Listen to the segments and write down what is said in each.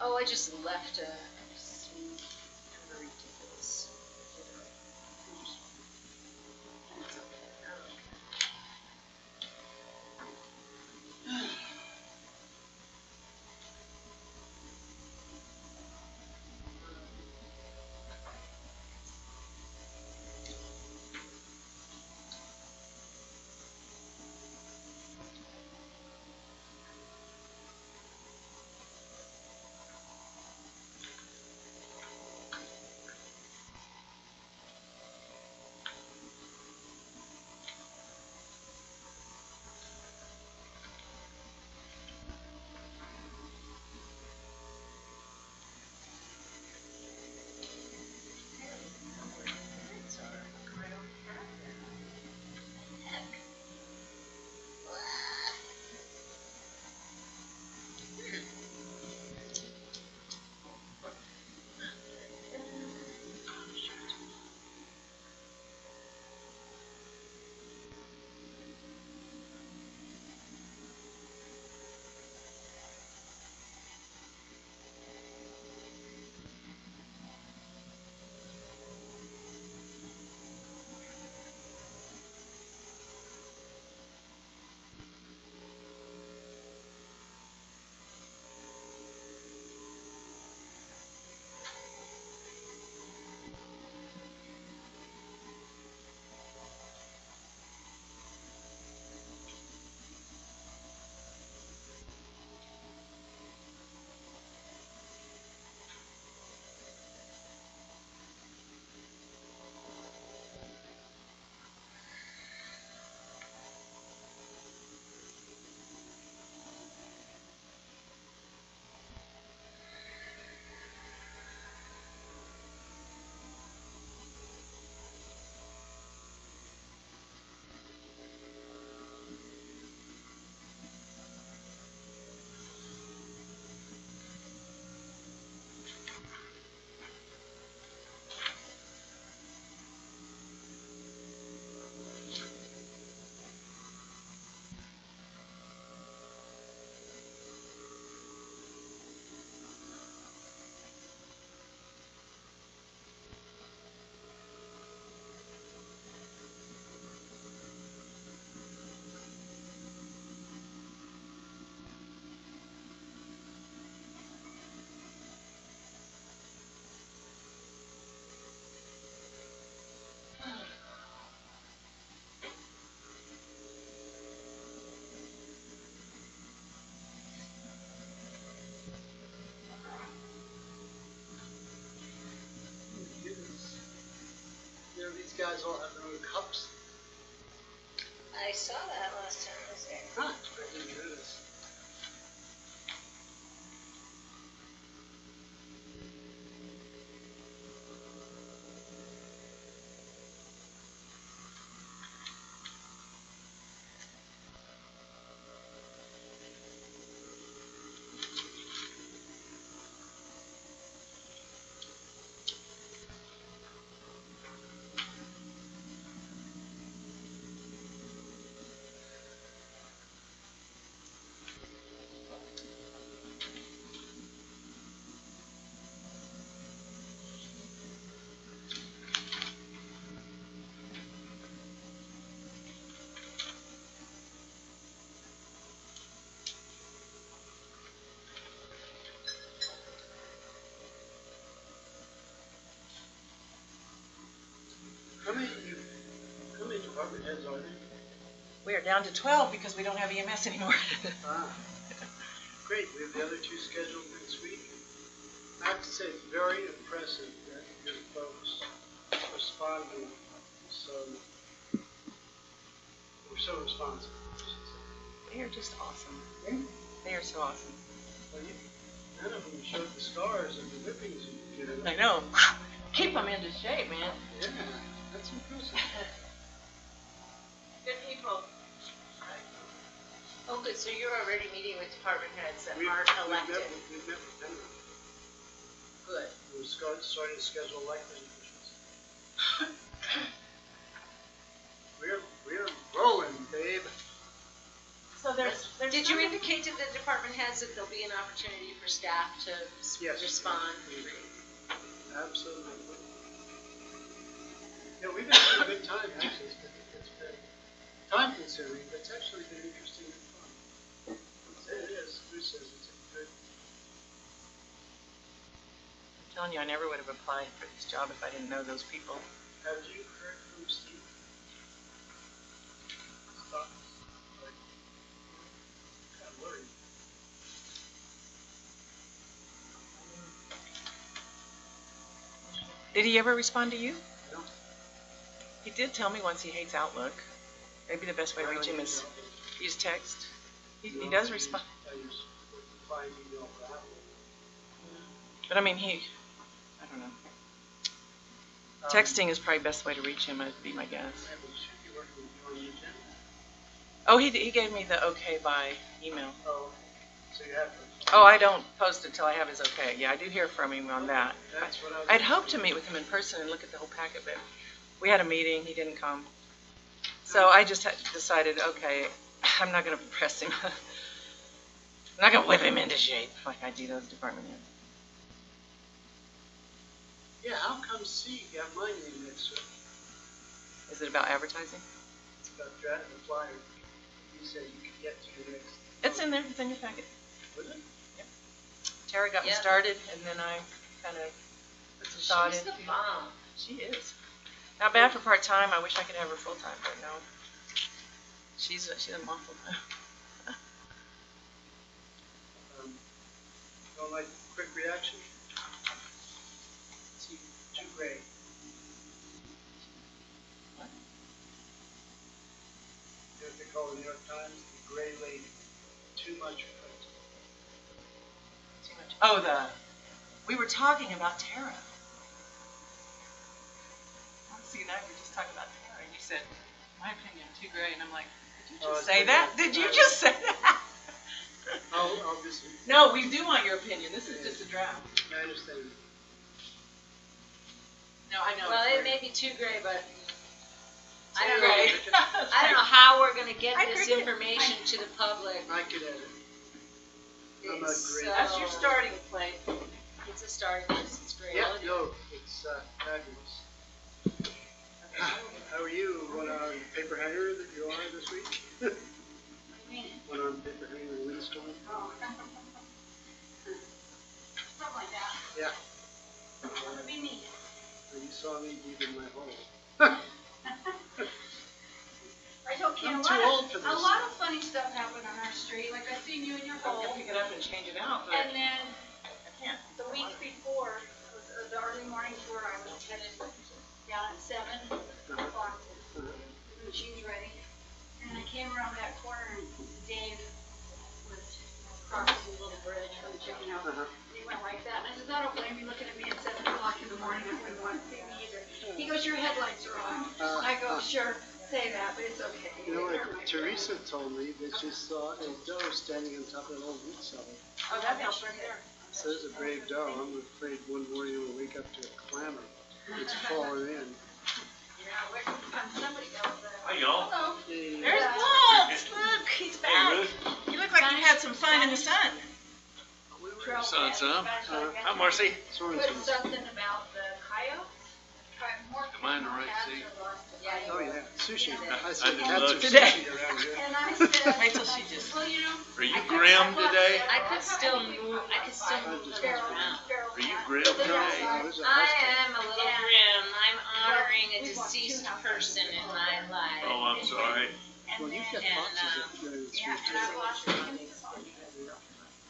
Oh, I just left a sweet, kind of ridiculous. It's okay. These guys all have their own cups. I saw that last time I was there. Huh, I didn't notice. How many department heads are there? We are down to 12 because we don't have EMS anymore. Great. We have the other two scheduled next week. I have to say, it's very impressive that your folks responded we're so responsive. They are just awesome. They are so awesome. Well, none of them showed the scars and the whippings you did. I know. Keep them into shape, man. Yeah, that's impressive. Good people. Oh, good. So you're already meeting with department heads that aren't elected. We've met with them. Good. We're starting to schedule elected officials. We're rolling, babe. So there's Did you indicate to the department heads that there'll be an opportunity for staff to Yes. respond? Absolutely. Yeah, we've been having a good time, actually. It's been time consuming, but it's actually been interesting and fun. It is. Who says it's a good? I'm telling you, I never would have applied for this job if I didn't know those people. Have you heard from Steve? Stop. Like, kind of worried. Did he ever respond to you? No. He did tell me once he hates Outlook. Maybe the best way to reach him is use text. He does respond. I use fine email for Apple. But I mean, I don't know. Texting is probably the best way to reach him, would be my guess. Yeah, but you should be working with you on the agenda. Oh, he gave me the okay by email. Oh, so you have to. Oh, I don't post it till I have his okay. Yeah, I do hear from him on that. That's what I was. I'd hoped to meet with him in person and look at the whole packet, but we had a meeting. He didn't come. So I just decided, okay, I'm not going to press him. I'm not going to whip him into shape like I do those department heads. Yeah, how come C got my name next to it? Is it about advertising? It's about drafting the flyer. You said you could get to your next. It's in there. It's in your packet. Was it? Tara got me Yeah. started, and then I kind of put some thought She's into the it. bomb. She is. Not bad for part-time. I wish I could have her full-time, but no. She's a mom full-time. Don't like quick reaction? Too gray. What? You know what they call the New York Times? The gray lady. Too much print. Too much. Oh, we were talking about Tara. See, now we're just talking about Tara, and you said, my opinion, too gray, and I'm like, did you just say that? Did you just say that? I'll just. No, we do want your opinion. This is just a draft. I understand. No, I know. Well, it's it may be too gray, but I too don't gray. know. I don't know how we're gonna get I this cricket. information to the public. I could edit. I'm not It's, great. That's your starting point. It's a starting place. It's great. Yeah, no, it's fabulous. How are you? Went on paper hanger that you are this week? Went on paper hanger windstorm? Something like that. Yeah. That would be me. You saw me deep in my hole. I told Ken, I'm too old for a this. lot of funny stuff happened on our street. Like I seen you in your I'm hole, gonna pick it up and change it out, but and then I can't. the week before, was the early morning tour, I was headed down at 7 o'clock. The machine's ready, and I came around that corner, and Dave was crossing the little bridge from the chicken house. Uh-huh. And he went like that, and I said, "I don't blame you looking at me at 7 o'clock in the morning. I wouldn't want to see me either." He goes, "Your headlights are on." I go, "Sure, say that, but it's okay." You know, They're my like Teresa told me that she saw a doe standing on top of an old wood cellar. Oh, that house right there. So there's a brave doe. I'm afraid one morning I'm gonna wake up to a clamor. It's fallen in. Somebody else. Hi, y'all. Hello. Hey. There's Walt. Look, he's back. You look like you had some fun in the sun. Son, son. Hi, Marcy. Sorry, Put sorry. something about the coyotes. Am I in the right seat? Yeah, Oh, yeah, sushi. I I said didn't cats look. are Today. sushi around here. And I said, Wait till she just. well, you know. Are you grim today? I could still move. I could still move those around. Are you grim today? Oh, there's a I husky. am a little grim. I'm honoring a deceased person in my life. Oh, I'm sorry. Well, you've got boxes of good Yeah, and I've lost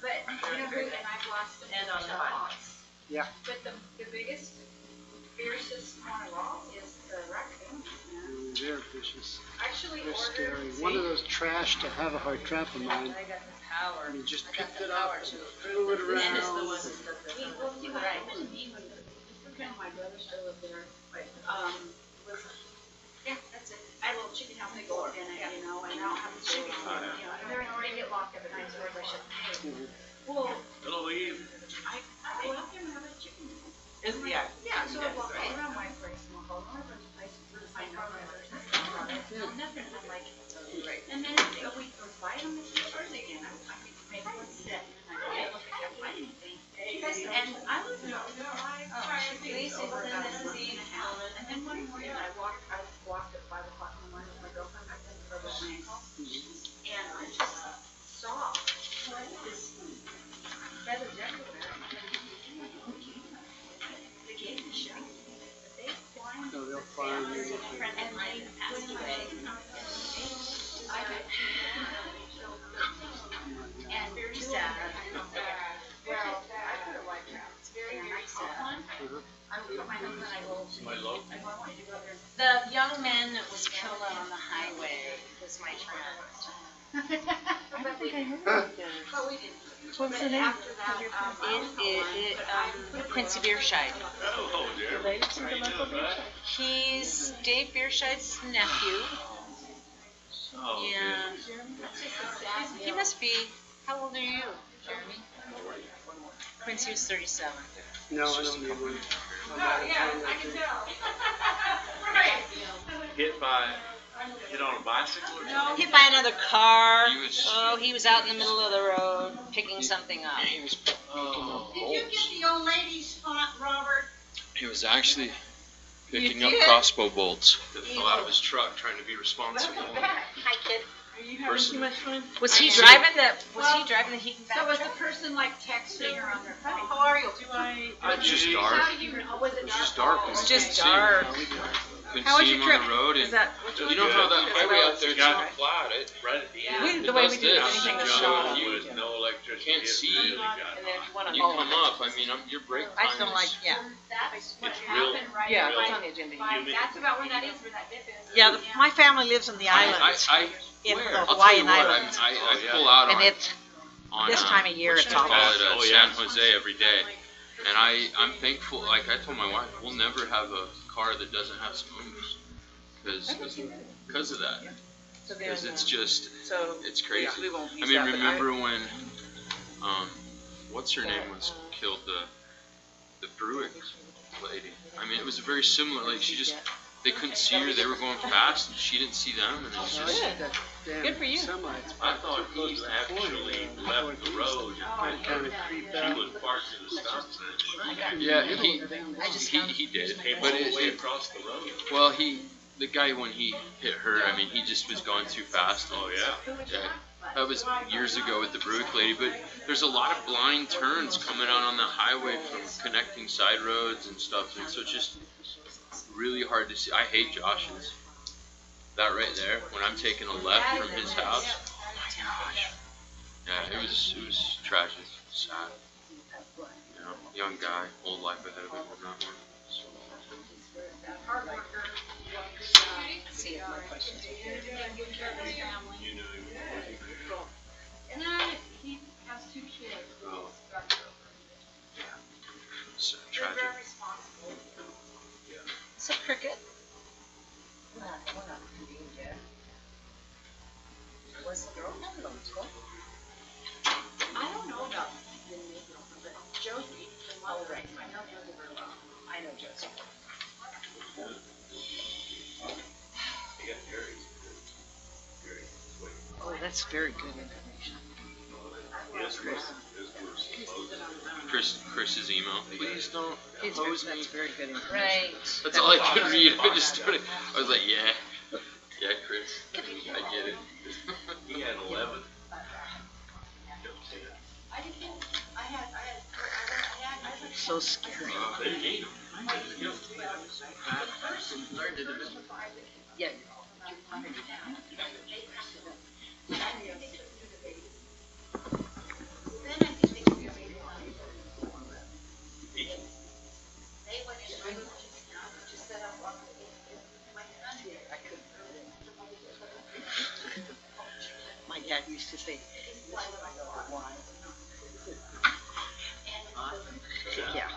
but, you know, and I've lost And on the dogs. Yeah. But the biggest, fiercest one of all is the raccoon. They're vicious. Actually They're ordered. scary. One of those trash to have a hard trap of mine. I got the power. And you just I got picked the it up power and to threw it And it's the around. one that does We, the. well, see, what Right. happened to me was, kind of my brother still lived there, but, was, yeah, that's it. I had a little chicken house, they go up in it, you know, and I don't have a chicken, you know, and they're already get locked up at night, so I should pay. Well, Hello, Eve. I go out there and have a chicken. Is, yeah. Yeah, so I Yes, walk right. around my place, and I'll go to my friend's place, and find out where there's nothing, and I'm like, Right. and then a week goes by, and I'm like, where are they feathers everywhere. The gate was shut. But they climbed No, they'll the find fence you. and they passed away. And very sad. Well, I put a white trout. It's very, very sad. I would put my husband, I will. My love. I want you to go there. The young man that was killed out on the highway was my friend. I don't think I heard about that. But we didn't. What's the name? After that, Quincy Beerscheid. Oh, dear. Related to the local beach? He's Dave Beerscheid's nephew. Oh, Yeah. He must be, how old are you, Jeremy? Quincy was 37. No, I don't need one. I'm out of Yeah, town I that can day. tell. Right. Hit on a bicycle or something? Hit by another car. He was- Oh, he was out in the middle of the road picking something up. He was Oh. Did you get the old lady's spot, Robert? He was actually picking You up did? crossbow bolts that fell out of his truck, trying to be responsible. Hi, kid. Are you having too much fun? Was he driving the heat and So was back? the person like texting her on their phone? How are you? Do I? It's just How dark. How do you know? Was it It was dark? just dark. and It's we just couldn't see. dark. Couldn't How was see your him trip? on the road, Is and that? you know how that highway out there is so Got- flat. Right at the Yeah. end. The way we does do this. anything that's You shot know, up. you With no electricity. can't it see. really got And then if you wanna. You come up, I mean, your brake time I don't like, is- yeah. That's what It's real- happened right Yeah, by- it's on the agenda. by- That's about where that is, where that dip is. Yeah, my family lives in the islands, in Where? the I'll tell you Hawaiian what, Islands. I Oh, yeah. pull out And on, it's, this time of year, it's call awful. it Oh, San yeah. Jose every day. And I'm thankful, like I told my wife, we'll never have a car that doesn't have spoons. Because of that. So then, Because it's just, so, it's yeah, crazy. we won't I use mean, that, but remember when, what's her name was killed, the Bruick lady. I mean, it was very similar, like she just, they couldn't see her, they were going fast, and she didn't see them, and it was I just, see that damn Good for you. semi, it's I back thought too close he to the actually corner. left the road. Kind of creep She out. was parked in the stop sign. yeah, he did. Came But all the way it, across the road. well, the guy, when he hit her, I mean, he just was going too fast. Oh, yeah. Yeah. That was years ago with the Bruick lady, but there's a lot of blind turns coming out on the highway from connecting side roads and stuff, and so it's just really hard to see. I hate Josh's. That right there, when I'm taking a left from his house, oh my gosh. Yeah, it was tragic, sad. You know, young guy, old life ahead of him on that one. So, Hard worker. See if my questions. Taking care of his family. You knew him. And then he has 2 kids. Oh. it's They're tragic. very responsible. Is it cricket? We're not convened yet. Was the girlfriend going to school? I don't know about the new girlfriend, but Josie, the mother, right. I know Josie very well. I know Joseph. He got married. Married. Wait. Oh, that's very good information. Yes, Chris's email. Please don't it's, oppose me. that's very good information. Right. That's all I could read. I just started. I was like, yeah, Chris, I get it. He had 11. I didn't, I had, So scary. Yeah. then I think they could be really funny. They went in, just set up on my son did. My dad used to say, why? Yeah.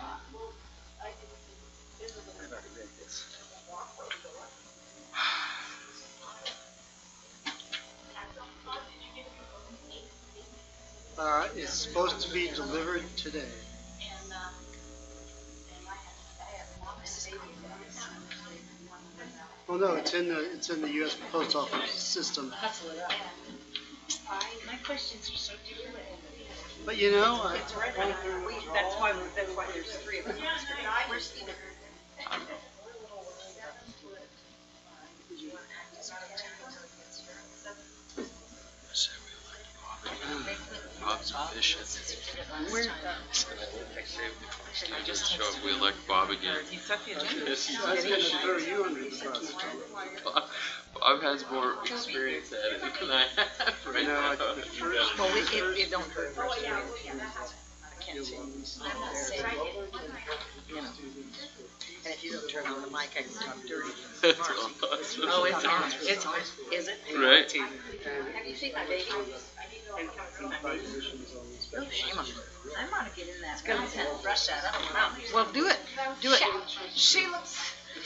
It's supposed to be delivered today. And, Oh, no, it's in the US Post Office system. My questions are so different. But you know, That's why there's 3 of us. Where's Stephen? Bob's Where, I just Show texted if we elect Bob again. He set the agenda. I was gonna throw you under the bus. Bob has more experience at it than I have right No, now. the first. well, it don't hurt. I can't say these you know. And if you don't turn on the mic, I can talk dirty. That's awesome. Oh, it's on. It's on. Is it? Right? Have you seen my baby? Oh, shame on her. I want to get in that mountain, brush that up. Well, do it. Do it. She looks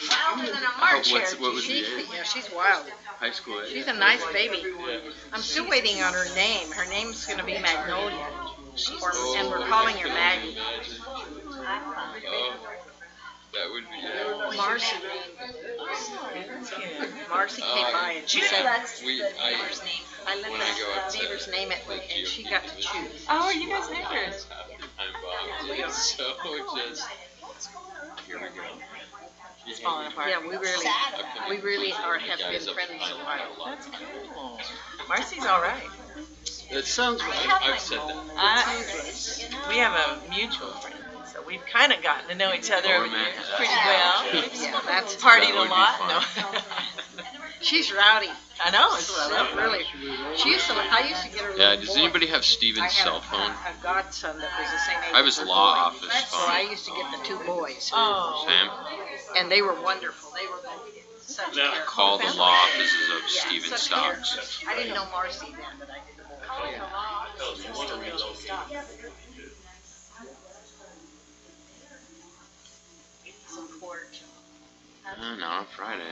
wilder than a March hare. What was the She, age? yeah, she's wild. High school age? She's a nice baby. I'm still waiting on her name. Her name's gonna be Magnolia. And we're calling her Maggie. Oh, that would be. Marcy. Marcy came by and she said, I let when I go the up to neighbor's name it, and she got to choose. Oh, are you guys neighbors? I'm Bob. So just. Here we go. It's falling apart. Yeah, we really have been friends a while. That's cool. Marcy's all right. It sounds right. I've said that. We have a mutual friend, so we've kind of gotten to know each other over the years pretty well. Yeah, that's Partied That a would be lot. fun. No. she's rowdy. I know. It's Really. She used to. I used to get her. Yeah, little does boy. anybody have I Steven's had cell phone? a godson that was the same age. I have his as her law boy. office So I phone. used to get the two boys, Oh. Sam, and they were wonderful. They were such care. call the law offices of Yeah, Steven such Stocks. care. I didn't know Marcy then, but I did the boy. Support. No, on Friday.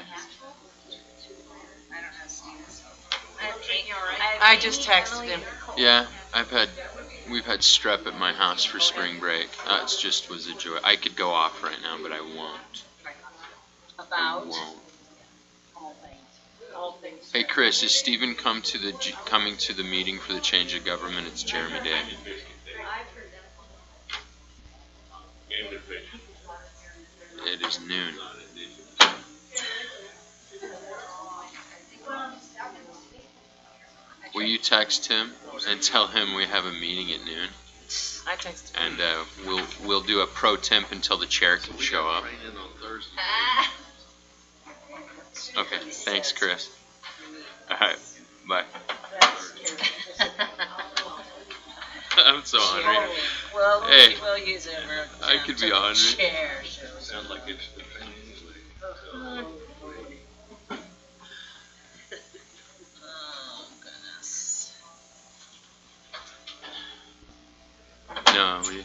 I don't have Steve's. I just texted him. Yeah, we've had strep at my house for spring break. That just was a joy. I could go off right now, but I won't. I About won't. all things. All things. Hey Chris, is Steven coming to the meeting for the change of government? It's Jeremy Day. It is noon. Will you text him and tell him we have a meeting at noon? I texted him. And we'll do a pro temp until the chair can show up. Okay, thanks, Chris. All right, bye. I'm so hungry. Well, Hey, we'll use it for I could be hungry. chair. Sounds like it's. Oh, goodness. No, we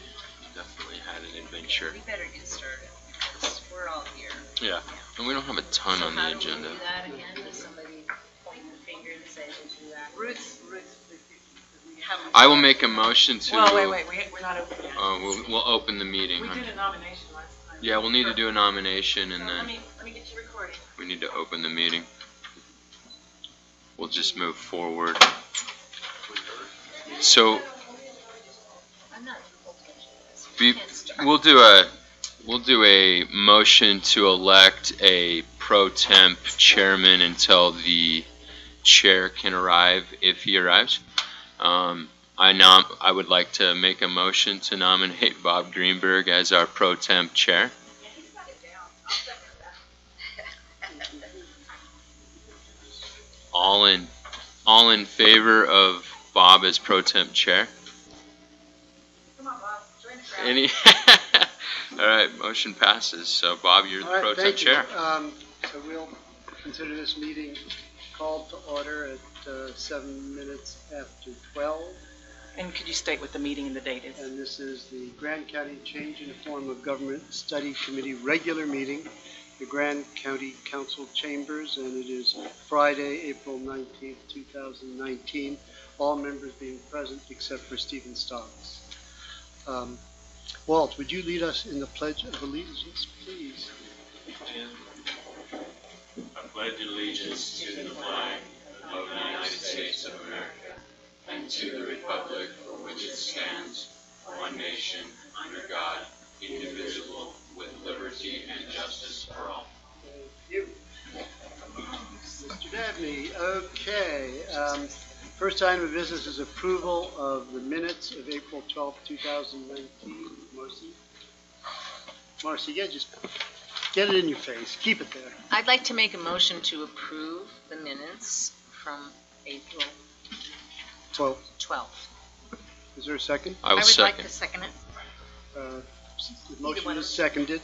definitely had an adventure. We better get started. 'Cause we're all here. Yeah, and we don't have a ton on the How do we agenda. do that again? Does somebody point the finger and say we'll do that? Ruth. I will make a motion to. Well, wait. We're not open yet. We'll open the meeting. We did a nomination last time. Yeah, we'll need to do a nomination and Let then me get you recording. we need to open the meeting. We'll just move forward. So we'll do a motion to elect a pro temp chairman until the chair can arrive, if he arrives. I would like to make a motion to nominate Bob Greenberg as our pro temp chair. All in favor of Bob as pro temp chair? Come on, Bob, join the crowd. Any? All right, motion passes. So Bob, you're the All right, pro temp thank you. chair. So we'll consider this meeting called to order at 7 minutes after 12. And could you state what the meeting and the date is? And this is the Grand County Change in the Form of Government Study Committee regular meeting, the Grand County Council Chambers, and it is Friday, April 19th, 2019. All members being present except for Stephen Stocks. Walt, would you lead us in the Pledge of Allegiance, please? I pledge allegiance to the flag of the United States of America and to the republic for which it stands, one nation, under God, indivisible, with liberty and justice for all. Thank you. Mr. Dabney, okay. First item of business is approval of the minutes of April 12th, 2019. Marcy, yeah, just get it in your face. Keep it there. I'd like to make a motion to approve the minutes from April 12th. 12th. Is there a second? I will would like second. to second it. The motion one is of- seconded.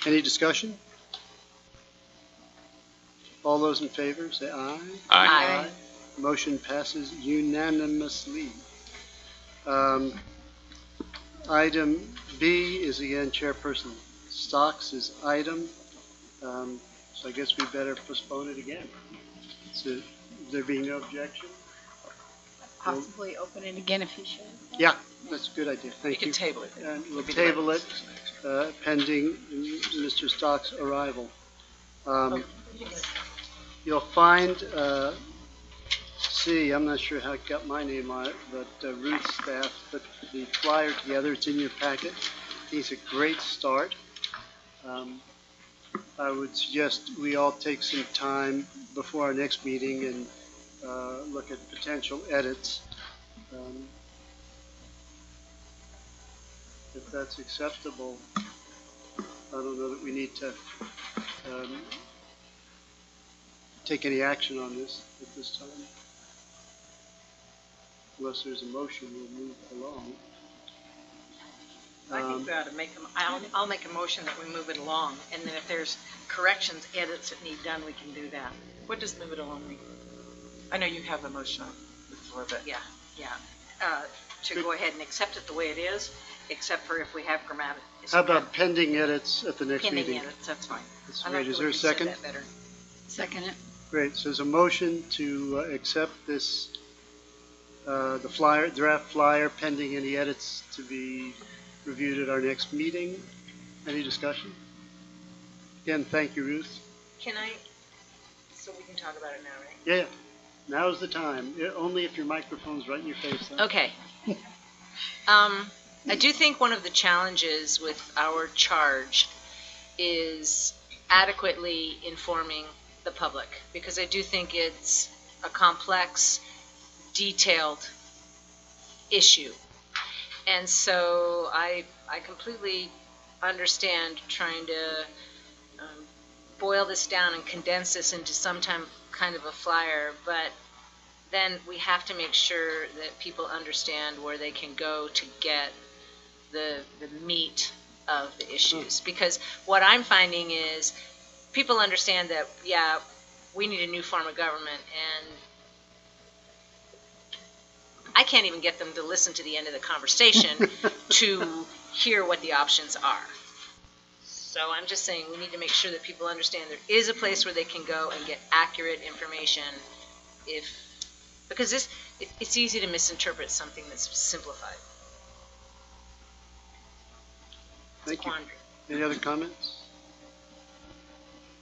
Any discussion? All those in favor, say aye. Aye. Motion passes unanimously. Item B is again Chairperson Stocks' item. So I guess we better postpone it again. So, there being no objection? Possibly open it again if you should. Yeah, that's a good idea. You Thank can you. table it. And we'll Maybe table let- it pending Mr. Stock's arrival. You'll find, I'm not sure how it got my name on it, but Ruth's staff put the flyer together. It's in your packet. I think it's a great start. I would suggest we all take some time before our next meeting and look at potential edits. If that's acceptable, I don't know that we need to take any action on this at this time. Unless there's a motion, we'll move along. I think we ought to make them, I'll make a motion that we move it along, and then if there's corrections, edits that need done, we can do that. What does move it along mean? I know you have a motion on the floor, but Yeah. To go ahead and accept it the way it is, except for if we have grammatical. How about pending edits at the next Pending meeting? edits, that's fine. That's I great. like Is the there way a you said second? that better. Second it. Great. So there's a motion to accept this, the flyer, draft flyer, pending any edits to be reviewed at our next meeting. Any discussion? Again, thank you, Ruth. Can I, so we can talk about it now, right? Yeah, now's the time. Only if your microphone's right in your face. Though. Okay. I do think one of the challenges with our charge is adequately informing the public, because I do think it's a complex, detailed issue. And so I completely understand trying to boil this down and condense this into some kind of a flyer, but then we have to make sure that people understand where they can go to get the meat of the issues. Because what I'm finding is people understand that, yeah, we need a new form of government, and I can't even get them to listen to the end of the conversation to hear what the options are. So I'm just saying we need to make sure that people understand there is a place where they can go and get accurate information because it's easy to misinterpret something that's simplified. Thank you. Quandary. Any other comments?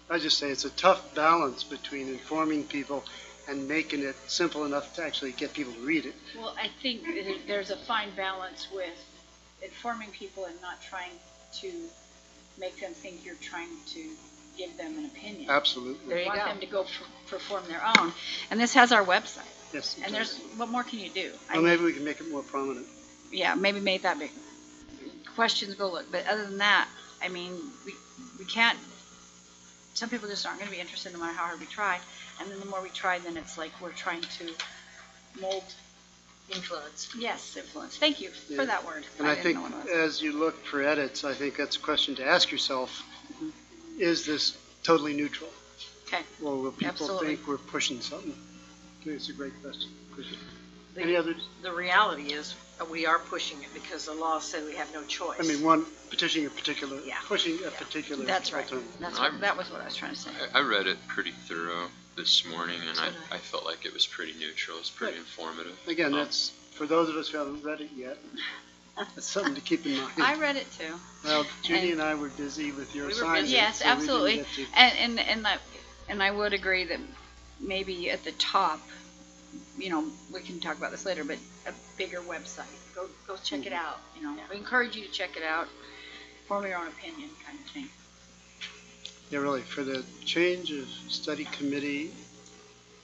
I just say it's a tough balance between informing people and making it simple enough to actually get people to read it. Well, I think there's a fine balance with informing people and not trying to make them think you're trying to give them an opinion. Absolutely. There you want go. them to go perform their own. And this has our website. Yes. And there's, what more can you do? Well, maybe we can make it more prominent. Yeah, maybe make that big. Questions, go look. But other than that, I mean, we can't, some people just aren't going to be interested no matter how hard we try. And then the more we try, then it's like we're trying to mold. Influence. Yes, influence. Thank you Yeah. for that word. And I didn't think know what it was. as you look for edits, I think that's a question to ask yourself. Is this totally neutral? Okay. Or will people Absolutely. think we're pushing something? I think it's a great question. Any others? The reality is we are pushing it because the law said we have no choice. I mean, one, pushing a particular, Yeah. pushing a particular That's right. alternative. That was what I was trying to say. I read it pretty thorough this morning, and So did I felt like it was pretty neutral. It's pretty informative. Again, that's, for those of us who haven't read it yet, that's something to keep in mind. I read it too. Well, Judy and I were busy with your We were assignment. busy. Yes, so we didn't absolutely. get to- And I would agree that maybe at the top, you know, we can talk about this later, but a bigger website. Go check it out. You know, we encourage you to check it out, form your own opinion, kind of thing. Yeah, really, for the change of study committee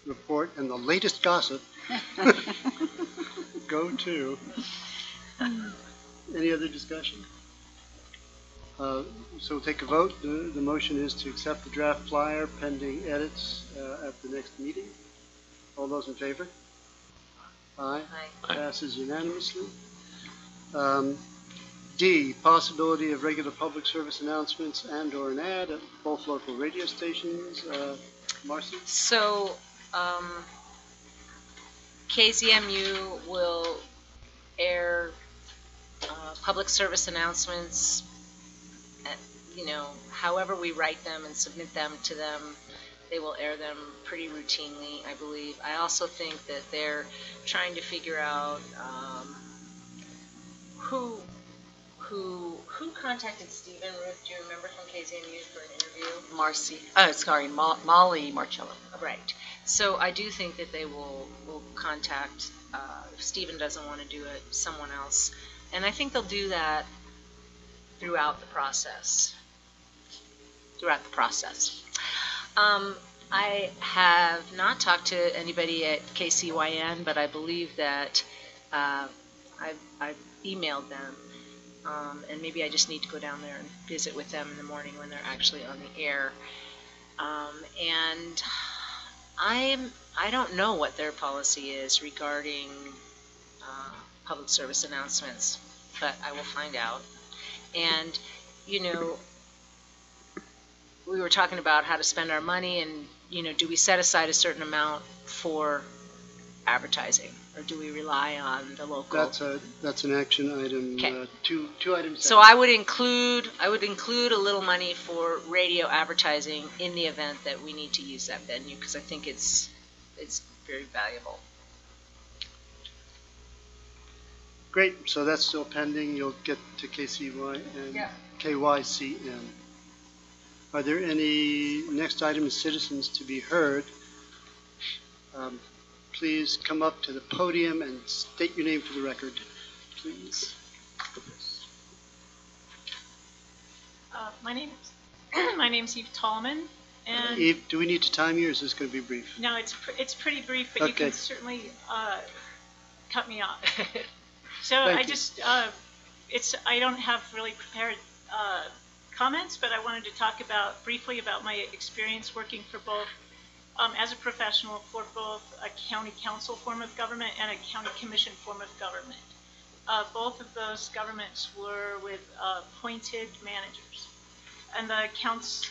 report and the latest gossip, go to. Any other discussion? So we'll take a vote. The motion is to accept the draft flyer pending edits at the next meeting. All those in favor? Aye. Aye. Passes unanimously. D, possibility of regular public service announcements and/or an ad at both local radio stations. Marcy? So, KZMU will air public service announcements, however we write them and submit them to them. They will air them pretty routinely, I believe. I also think that they're trying to figure out who contacted Stephen, Ruth, do you remember, from KZMU for an interview? Molly Marcello. Right. So I do think that they will contact, if Stephen doesn't want to do it, someone else. And I think they'll do that throughout the process. I have not talked to anybody at KCYN, but I believe that I've emailed them. And maybe I just need to go down there and visit with them in the morning when they're actually on the air. And I don't know what their policy is regarding public service announcements, but I will find out. And, we were talking about how to spend our money and, do we set aside a certain amount for advertising, or do we rely on the local? That's an action item. Okay. Two items. So I would include a little money for radio advertising in the event that we need to use that venue, because I think it's very valuable. Great. So that's still pending. You'll get to KCY and KYCN. Are there any next items, citizens to be heard? Please come up to the podium and state your name for the record, please. My name's Eve Tallman, and Eve, do we need to time you, or is this going to be brief? no, it's pretty brief, but you Okay. can certainly cut me off. So Thank I you. just I don't have really prepared comments, but I wanted to talk briefly about my experience working for both. As a professional, for both a county council form of government and a county commission form of government. Both of those governments were with appointed managers. And the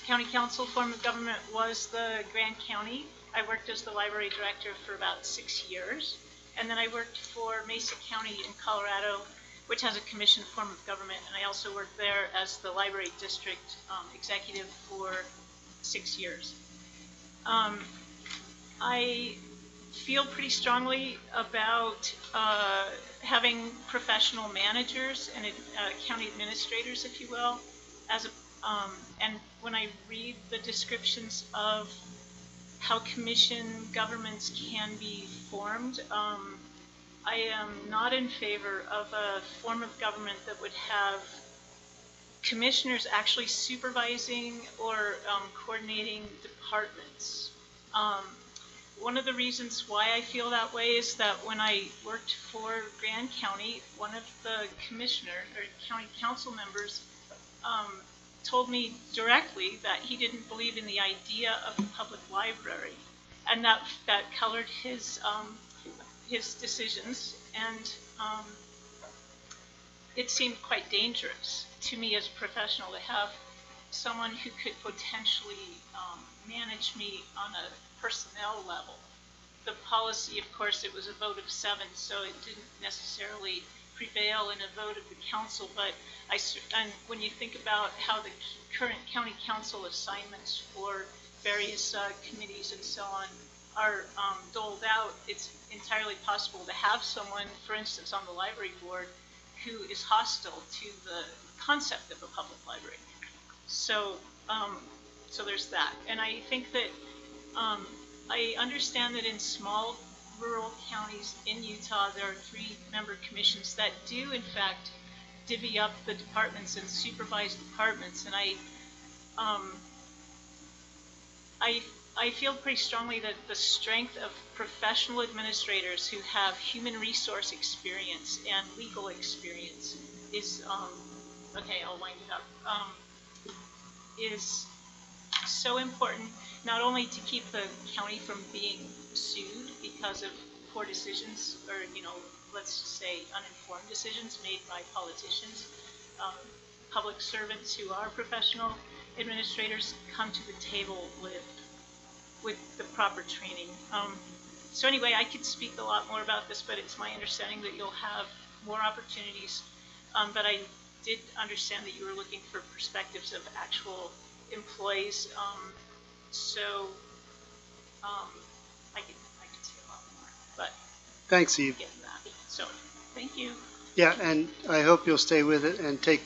county council form of government was the Grand County. I worked as the library director for about 6 years. And then I worked for Mesa County in Colorado, which has a commission form of government. And I also worked there as the library district executive for 6 years. I feel pretty strongly about having professional managers and county administrators, if you will, and when I read the descriptions of how commission governments can be formed, I am not in favor of a form of government that would have commissioners actually supervising or coordinating departments. One of the reasons why I feel that way is that when I worked for Grand County, one of the commissioner or county council members told me directly that he didn't believe in the idea of a public library, and that colored his decisions, and it seemed quite dangerous to me as a professional to have someone who could potentially manage me on a personnel level. The policy, of course, it was a vote of 7, so it didn't necessarily prevail in a vote of the council, but and when you think about how the current county council assignments for various committees and so on are doled out, it's entirely possible to have someone, for instance, on the library board who is hostile to the concept of a public library. So, so there's that. And I think that I understand that in small rural counties in Utah, there are 3-member commissions that do, in fact, divvy up the departments and supervise departments. And I feel pretty strongly that the strength of professional administrators who have human resource experience and legal experience is, okay, I'll wind it up, is so important, not only to keep the county from being sued because of poor decisions or, let's just say uninformed decisions made by politicians. Public servants who are professional administrators come to the table with the proper training. So anyway, I could speak a lot more about this, but it's my understanding that you'll have more opportunities. But I did understand that you were looking for perspectives of actual employees. So I could say a lot more, but Thanks, Eve. get that. So thank you. Yeah, and I hope you'll stay with it and take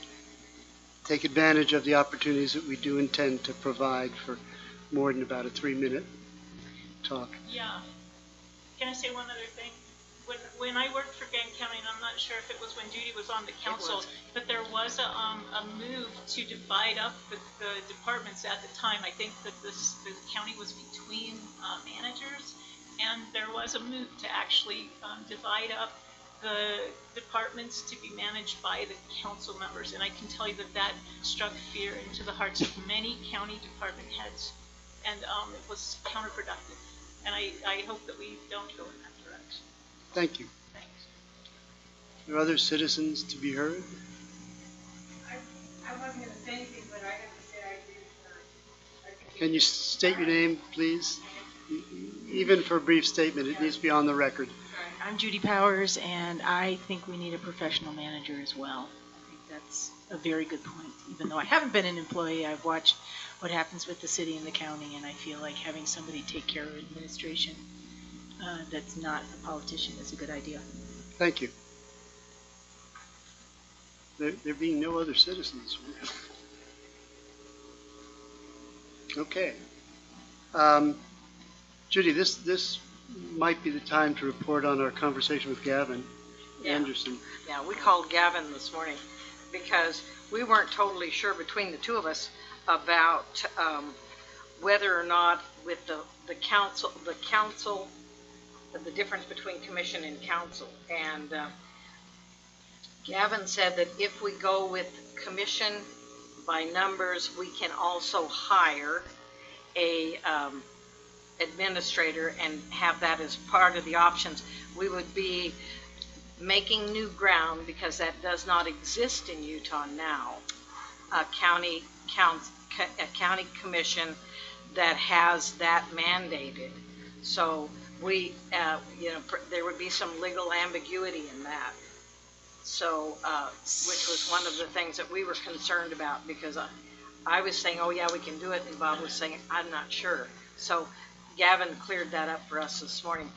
advantage of the opportunities that we do intend to provide for more than about a 3-minute talk. Yeah. Can I say one other thing? When I worked for Grand County, and I'm not sure if it was when Judy was on the council, but there was a move to divide up the departments at the time. I think that the county was between managers, and there was a move to actually divide up the departments to be managed by the council members. And I can tell you that struck fear into the hearts of many county department heads, and it was counterproductive. And I hope that we don't go in that direction. Thank you. Thanks. Are there other citizens to be heard? I wasn't gonna say anything, but I have to say I agree. Can you state your name, please? Even for a brief statement, it needs to be on the record. I'm Judy Powers, and I think we need a professional manager as well. I think that's a very good point. Even though I haven't been an employee, I've watched what happens with the city and the county, and I feel like having somebody take care of administration that's not a politician is a good idea. Thank you. There being no other citizens. Okay. Judy, this might be the time to report on our conversation with Gavin Anderson. Yeah, we called Gavin this morning because we weren't totally sure between the two of us about whether or not with the council, the difference between commission and council. And Gavin said that if we go with commission by numbers, we can also hire a administrator and have that as part of the options. We would be making new ground, because that does not exist in Utah now, a county commission that has that mandated. So we, there would be some legal ambiguity in that. So, which was one of the things that we were concerned about, because I was saying, oh yeah, we can do it, and Bob was saying, I'm not sure. So Gavin cleared that up for us this morning.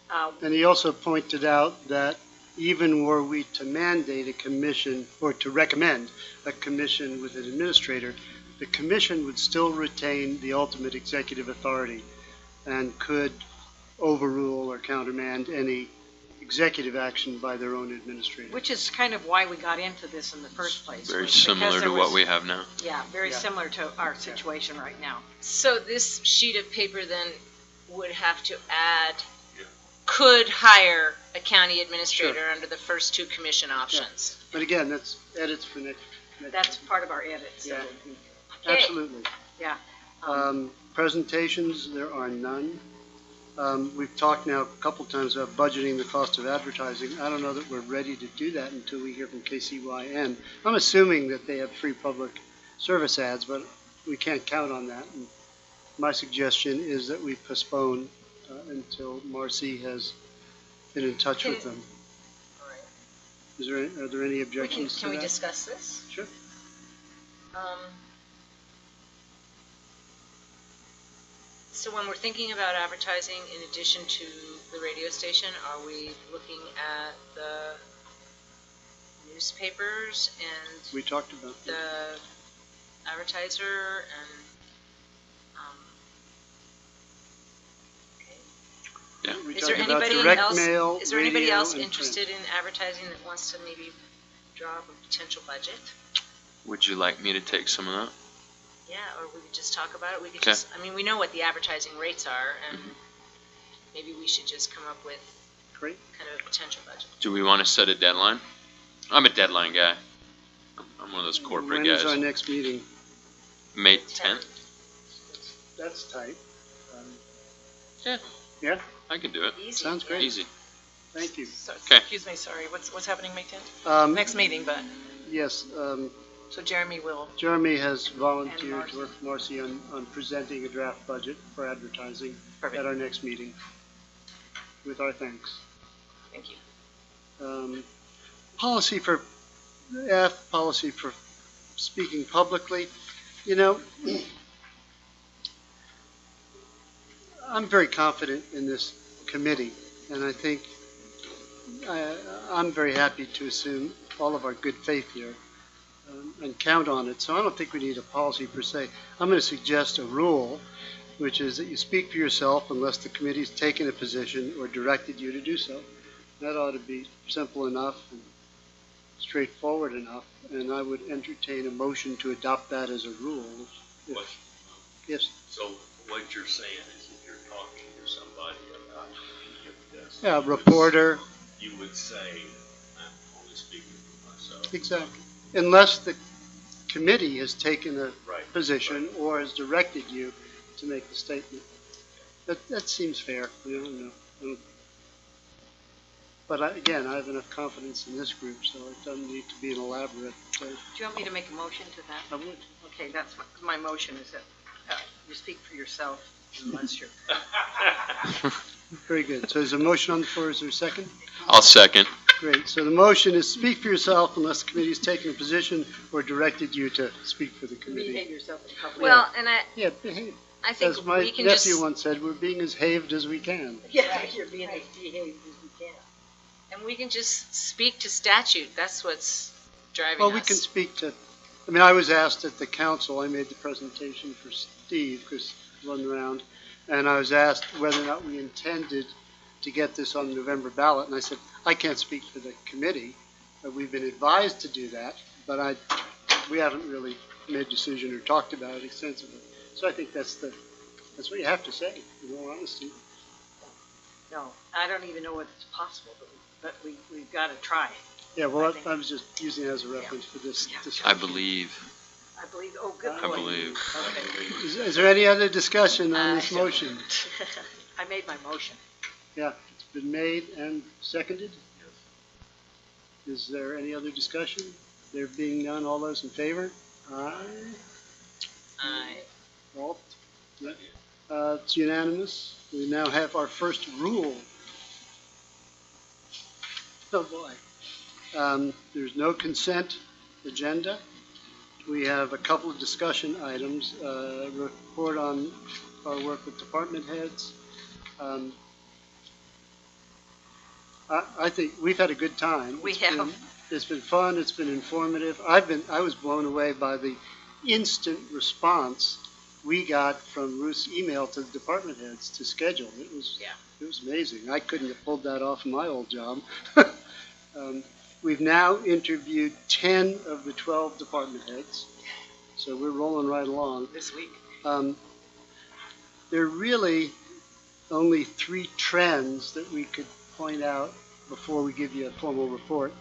And he also pointed out that even were we to mandate a commission, or to recommend a commission with an administrator, the commission would still retain the ultimate executive authority and could overrule or countermand any executive action by their own administrator. Which is kind of why we got into this in the first place. Very similar to what we have now. Yeah, very similar to our situation right now. So this sheet of paper then would have to add, could hire a county administrator under the first two commission options. But again, that's edits for next. That's part of our edits. Yeah, Okay. absolutely. Yeah. Presentations, there are none. We've talked now a couple times about budgeting the cost of advertising. I don't know that we're ready to do that until we hear from KCYN. I'm assuming that they have free public service ads, but we can't count on that. And my suggestion is that we postpone until Marcy has been in touch with them. All right. Are there any objections to Can we that? discuss this? Sure. So when we're thinking about advertising, in addition to the radio station, are we looking at the newspapers and We talked about that. the advertiser and, okay. We Is there talked about anybody direct else, mail, is there anybody radio, else and interested in advertising that wants to maybe draw up a potential budget? Would you like me to take some of that? Yeah, or we could just talk about it. We could Okay. just, I mean, we know what the advertising rates are, and maybe we should just come up with Great. kind of a potential budget. Do we want to set a deadline? I'm a deadline guy. I'm one of those corporate When is our guys. next meeting? May 10th? That's tight. I can do it. Easy. Sounds great. Easy. Thank you. So, Okay. excuse me, sorry, what's happening May 10th? Next meeting, but, Yes, so Jeremy will, Jeremy has And volunteered Marcy. to work with Marcy on presenting a draft budget for advertising perfect, at our next meeting, with our thanks. thank you. Policy for policy for speaking publicly. You know, I'm very confident in this committee, and I think I'm very happy to assume all of our good faith here and count on it. So I don't think we need a policy per se. I'm going to suggest a rule, which is that you speak for yourself unless the committee's taken a position or directed you to do so. That ought to be simple enough and straightforward enough, and I would entertain a motion to adopt that as a rule. Yes. So what you're saying is if you're talking to somebody about this, Yeah, reporter, you would say, I'm only speaking for myself. exactly. Unless the committee has taken a Right. position or has directed you to make the statement. That seems fair. I don't know. But again, I have enough confidence in this group, so it doesn't need to be an elaborate. Do you want me to make a motion to that? I would. Okay, that's my motion is that you speak for yourself unless you're. Very good. So there's a motion on the floor. Is there a second? I'll second. Great. So the motion is speak for yourself unless the committee has taken a position or directed you to speak for the committee. Behave yourself in public. Well, and Yeah, behave. I think As my we can nephew just, once said, we're being as haved as we can. Yeah, you're being as behaved as you can. and we can just speak to statute. That's what's driving Well, us. we can speak to, I mean, I was asked at the council, I made the presentation for Steve, because he wasn't around, and I was asked whether or not we intended to get this on the November ballot, and I said, I can't speak for the committee. We've been advised to do that, but we haven't really made a decision or talked about it extensively. So I think that's what you have to say, in all honesty. No, I don't even know whether it's possible, but we've got to try. Yeah, well, I think- I was just using it as a reference for this Yeah. discussion. I believe. I believe, oh, good I boy. believe. Okay. Is there any other discussion on this Sure. motion? I made my motion. Yeah, it's been made and seconded. Is there any other discussion? There being none, all those in favor? Aye. Aye. Walt? Yeah. It's unanimous. We now have our first rule. Oh, boy. There's no consent agenda. We have a couple of discussion items, report on our work with department heads. I think we've had a good time. We It's have. been- It's been fun, it's been informative. I was blown away by the instant response we got from Ruth's email to the department heads to schedule. It was amazing. I couldn't have pulled that off in my old job. We've now interviewed 10 of the 12 department heads, so we're rolling right along. This week. There are really only 3 trends that we could point out before we give you a formal report.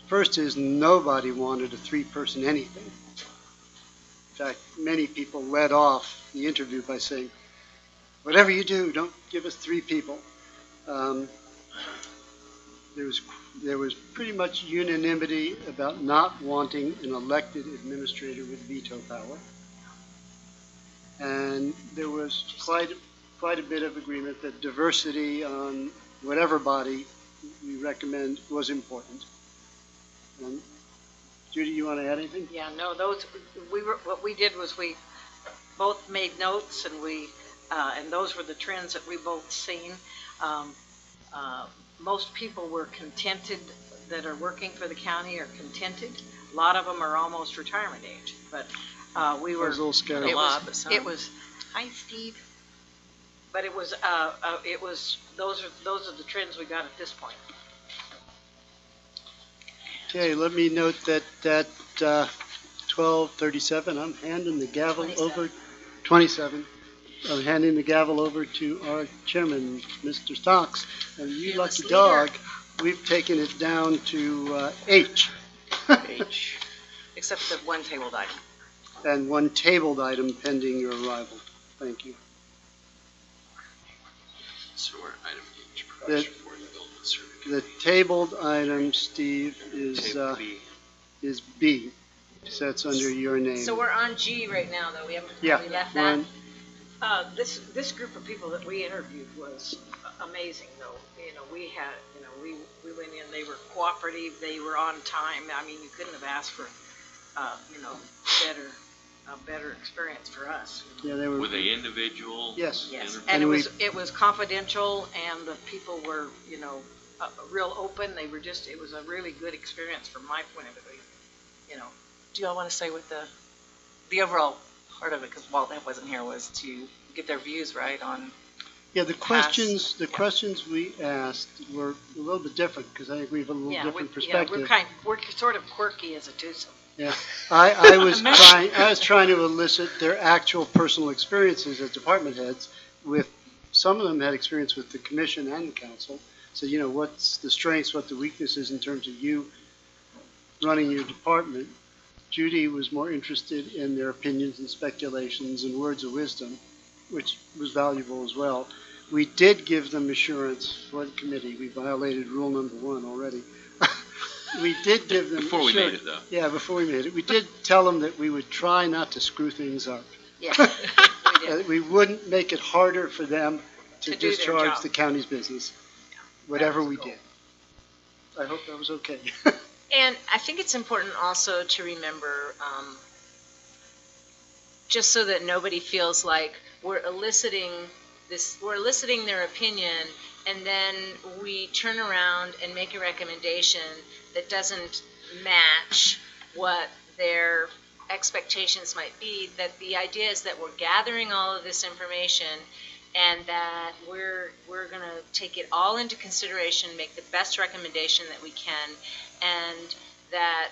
First is nobody wanted a 3-person anything. In fact, many people led off the interview by saying, whatever you do, don't give us 3 people. There was pretty much unanimity about not wanting an elected administrator with veto power. And there was quite a bit of agreement that diversity on whatever body we recommend was important. Judy, you want to add anything? Yeah, no, what we did was we both made notes and those were the trends that we both seen. Most people were contented that are working for the county are contented. A lot of them are almost retirement age, but we I were. was a little scared. A lot, but some. It was, hi, Steve. But it was those are the trends we got at this point. Okay, let me note that 12:37. I'm handing the gavel over, 27. I'm handing the gavel over to our chairman, Mr. Stocks. And you lucky dog, we've taken it down to H. H. Except the one tabled item. And one tabled item pending your arrival. Thank you. So we're at item H, The- production for development survey. The tabled item, Steve, is B. So that's under your name. So we're on G right now, though. We haven't Yeah, we left we're that. on- This group of people that we interviewed was amazing, though. You know, we had, we went in, they were cooperative, they were on time. I mean, you couldn't have asked for, a better experience for us. Yeah, they were. Were they individual? Yes. Yes, interviews? and And it was confidential, and the people were, real open. They were it was a really good experience from my point of view, Do y'all want to say what the overall part of it, because Walt wasn't here, was to get their views right on. Yeah, the questions yeah. we asked were a little bit different because I think we have a little different we're perspective. we're sort of quirky as a twosome. Yeah, I was trying to elicit their actual personal experiences as department heads. With some of them had experience with the commission and the council. So what's the strengths, what the weaknesses in terms of you running your department. Judy was more interested in their opinions and speculations and words of wisdom, which was valuable as well. We did give them assurance for the committee. We violated rule number 1 already. We did give them Before we made it, though. Yeah, before we made it. We did tell them that we would try not to screw things up. Yeah, we did. We wouldn't make it harder for them to To do their discharge job. the county's business, whatever was we cool. did. I hope that was okay. And I think it's important also to remember, just so that nobody feels like we're eliciting their opinion, and then we turn around and make a recommendation that doesn't match what their expectations might be. That the idea is that we're gathering all of this information, and that we're going to take it all into consideration, make the best recommendation that we can, and that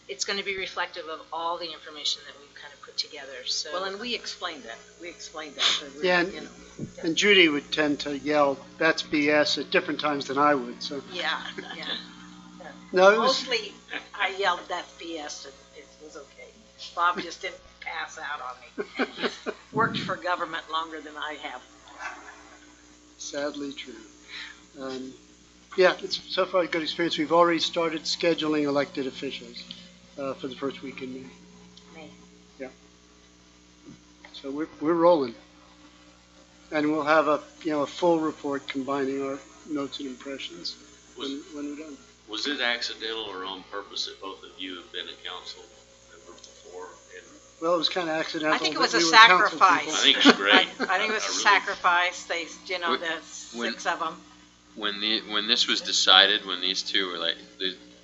it's going to be reflective of all the information that we've kind of put together. So, Well, and we explained that. So we're, Yeah, and Judy would tend to yell, "That's BS," at different times than I would. So yeah. no, it was, Mostly, I yelled, "That's BS," and it was okay. Bob just didn't pass out on me. He's worked for government longer than I have. sadly true. Yeah, it's so far a good experience. We've already started scheduling elected officials for the first week in May. May. Yeah. So we're rolling, and we'll have a full report combining our notes and impressions when we're done. Was it accidental or on purpose that both of you have been a council member before? And Well, it was kind of accidental. I think it that was a we were council sacrifice. people. I think it's great. I think it was a really- sacrifice. They, When- the when- 6 of them. When this was decided, when these two were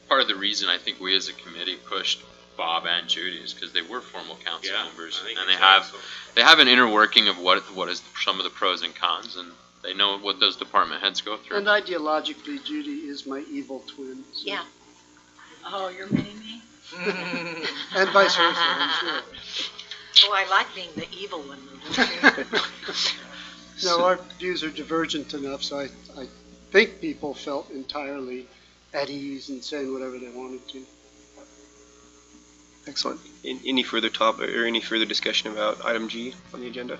part of the reason I think we as a committee pushed Bob and Judy is because they were formal council Yeah, members, I think and it's they have an inner working of what is some of the pros and cons, and they know what those department heads go through. And ideologically, Judy is my evil twin. So. Yeah. Oh, you're mini me? And vice versa, I'm sure. Oh, I like being the evil one. Don't you? No, our views are divergent enough, so I think people felt entirely at ease and saying whatever they wanted to. Excellent. Any further topic or any further discussion about item G on the agenda?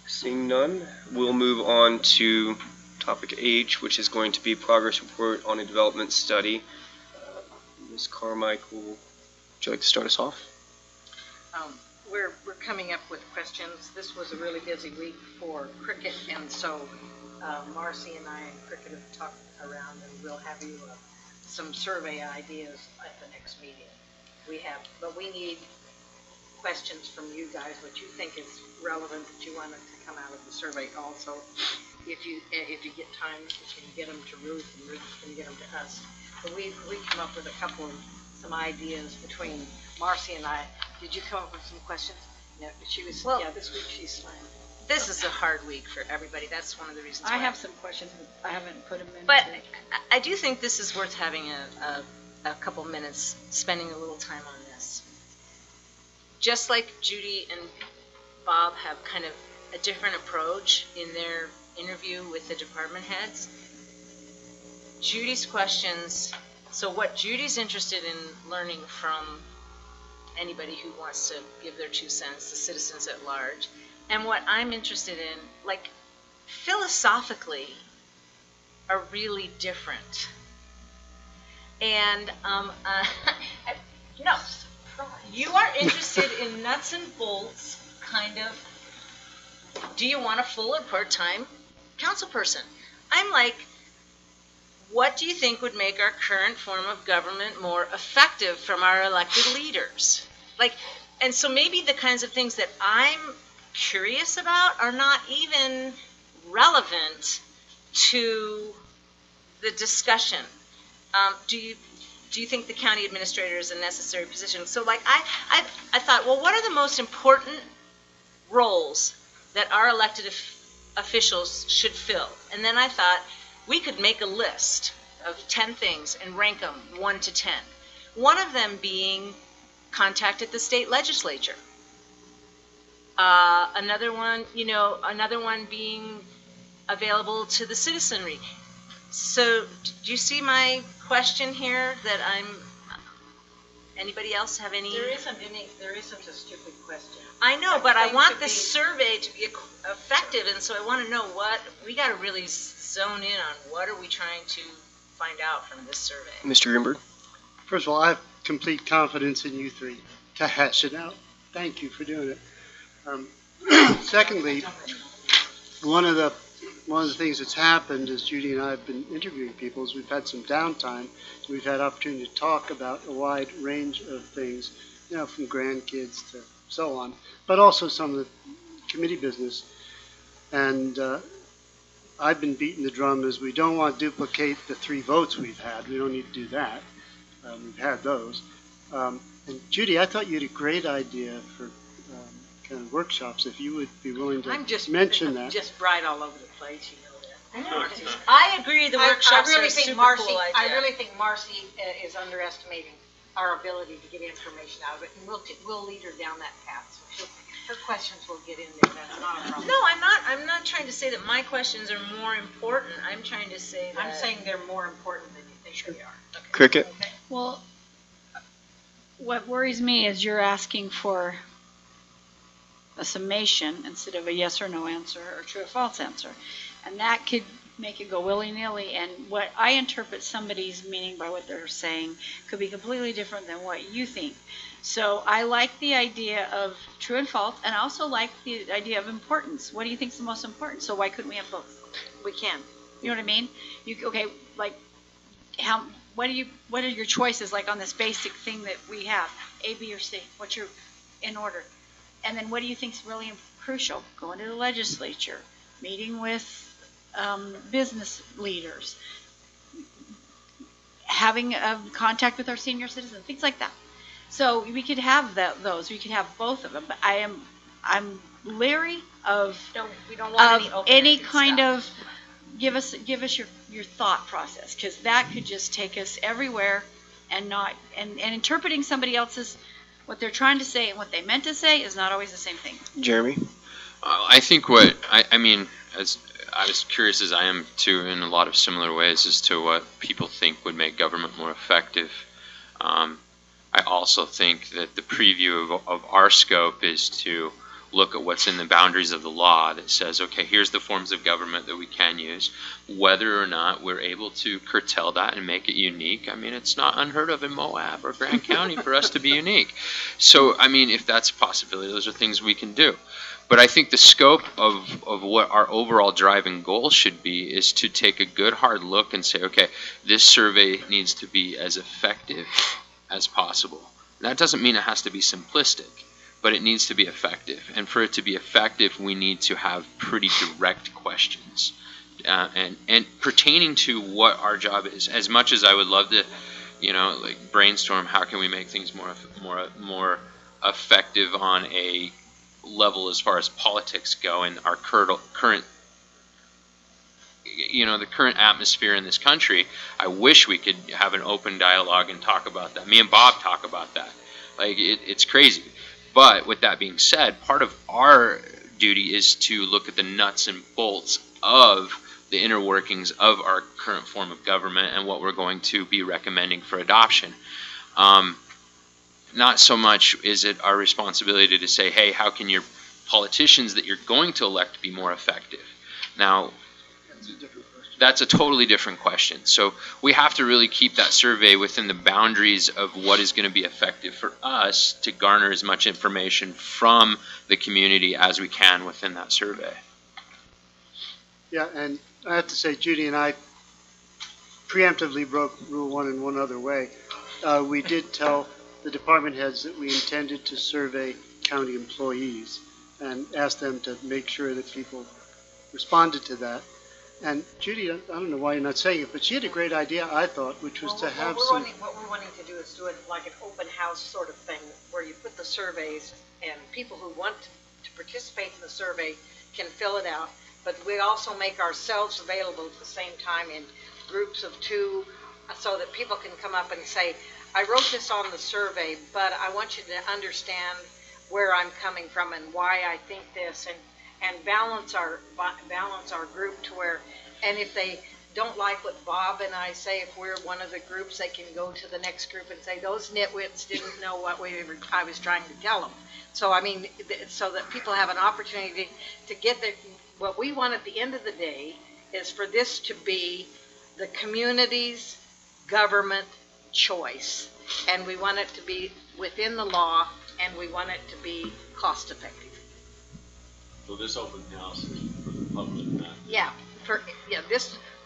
Seeing none, we'll move on to topic H, which is going to be progress report on a development study. Ms. Carmichael, would you like to start us off? We're coming up with questions. This was a really busy week for Cricket, and so Marcy and I and Cricket have talked around, and we'll have you some survey ideas at the next meeting. But we need questions from you guys, what you think is relevant that you want to come out of the survey also. If you get time, you can get them to Ruth, and Ruth can get them to us. But we come up with some ideas between Marcy and I. Did you come up with some questions? No, she was. Well, this week she's slammed. this is a hard week for everybody. That's one of the reasons I why. have some questions, but I haven't put them in. But I do think this is worth having a couple minutes spending a little time on this. Just like Judy and Bob have kind of a different approach in their interview with the department heads, Judy's questions, so what Judy's interested in learning from anybody who wants to give their 2 cents, the citizens at large, and what I'm interested in, like, philosophically, are really different. And no, you are interested in nuts and bolts, kind of. Do you want a full or part-time council person? I'm like, what do you think would make our current form of government more effective from our elected leaders? Like, and so maybe the kinds of things that I'm curious about are not even relevant to the discussion. Do you think the county administrator is a necessary position? So, like, I thought, well, what are the most important roles that our elected officials should fill? And then I thought we could make a list of 10 things and rank them 1 to 10. One of them being contact at the state legislature. Another one being available to the citizenry. So, do you see my question here that anybody else have any? There isn't a stupid question. I know, but I want the survey to be effective, and so I want to know we got to really zone in on what are we trying to find out from this survey. Mr. Greenberg? First of all, I have complete confidence in you three to hash it out. Thank you for doing it. Secondly, one of the things that's happened as Judy and I have been interviewing people is we've had some downtime. We've had opportunity to talk about a wide range of things, from grandkids to so on, but also some of the committee business. And I've been beating the drum as we don't want to duplicate the 3 votes we've had. We don't need to do that. We've had those. And Judy, I thought you had a great idea for kind of workshops, if you would be willing to mention that. I'm just bright all over the place, you know that. I agree the workshops I really are a think super Marcy, cool idea. I really think Marcy is underestimating our ability to get information out of it, and we'll lead her down that path. So her questions will get in there. That's not a problem. No, I'm not trying to say that my questions are more important. I'm trying to say that I'm saying they're more important than you think they are. Okay. Cricket? Okay. Well, what worries me is you're asking for a summation instead of a yes or no answer or true or false answer. And that could make it go willy-nilly. And what I interpret somebody's meaning by what they're saying could be completely different than what you think. So I like the idea of true and false, and I also like the idea of importance. What do you think is the most important? So why couldn't we have both? We can. You know what I mean? What are your choices, like on this basic thing that we have, A, B, or C? What's your in order? And then what do you think is really crucial? Going to the legislature, meeting with business leaders, having contact with our senior citizens, things like that. So we could have those. We could have both of them. But I'm leery of We don't want any kind of give us your thought process, because that could just take us everywhere and interpreting somebody else's what they're trying to say and what they meant to say is not always the same thing. Jeremy? I think I mean, as I was curious as I am too, in a lot of similar ways, as to what people think would make government more effective. I also think that the preview of our scope is to look at what's in the boundaries of the law that says, okay, here's the forms of government that we can use. Whether or not we're able to curtail that and make it unique, I mean, it's not unheard of in Moab or Grand County for us to be unique. So, I mean, if that's a possibility, those are things we can do. But I think the scope of what our overall driving goal should be is to take a good hard look and say, okay, this survey needs to be as effective as possible. That doesn't mean it has to be simplistic, but it needs to be effective. And for it to be effective, we need to have pretty direct questions. And pertaining to what our job is, as much as I would love to, like brainstorm how can we make things more effective on a level as far as politics go in our current the current atmosphere in this country, I wish we could have an open dialogue and talk about that. Me and Bob talk about that. Like, it's crazy. But with that being said, part of our duty is to look at the nuts and bolts of the inner workings of our current form of government and what we're going to be recommending for adoption. Not so much is it our responsibility to say, hey, how can your politicians that you're going to elect be more effective? Now, that's a totally different question. So we have to really keep that survey within the boundaries of what is going to be effective for us to garner as much information from the community as we can within that survey. Yeah, and I have to say, Judy and I preemptively broke Rule 1 in one other way. We did tell the department heads that we intended to survey county employees and asked them to make sure that people responded to that. And Judy, I don't know why you're not saying it, but she had a great idea, I thought, which was to have some... What we're wanting to do is do it like an open house sort of thing, where you put the surveys, and people who want to participate in the survey can fill it out, but we also make ourselves available at the same time in groups of 2, so that people can come up and say, I wrote this on the survey, but I want you to understand where I'm coming from and why I think this, and balance our group to where, and if they don't like what Bob and I say, if we're one of the groups, they can go to the next group and say, those nitwits didn't know what I was trying to tell them. So, I mean, so that people have an opportunity to get what we want at the end of the day is for this to be the community's government choice. And we want it to be within the law, and we want it to be cost effective. So this open house is for the public, not?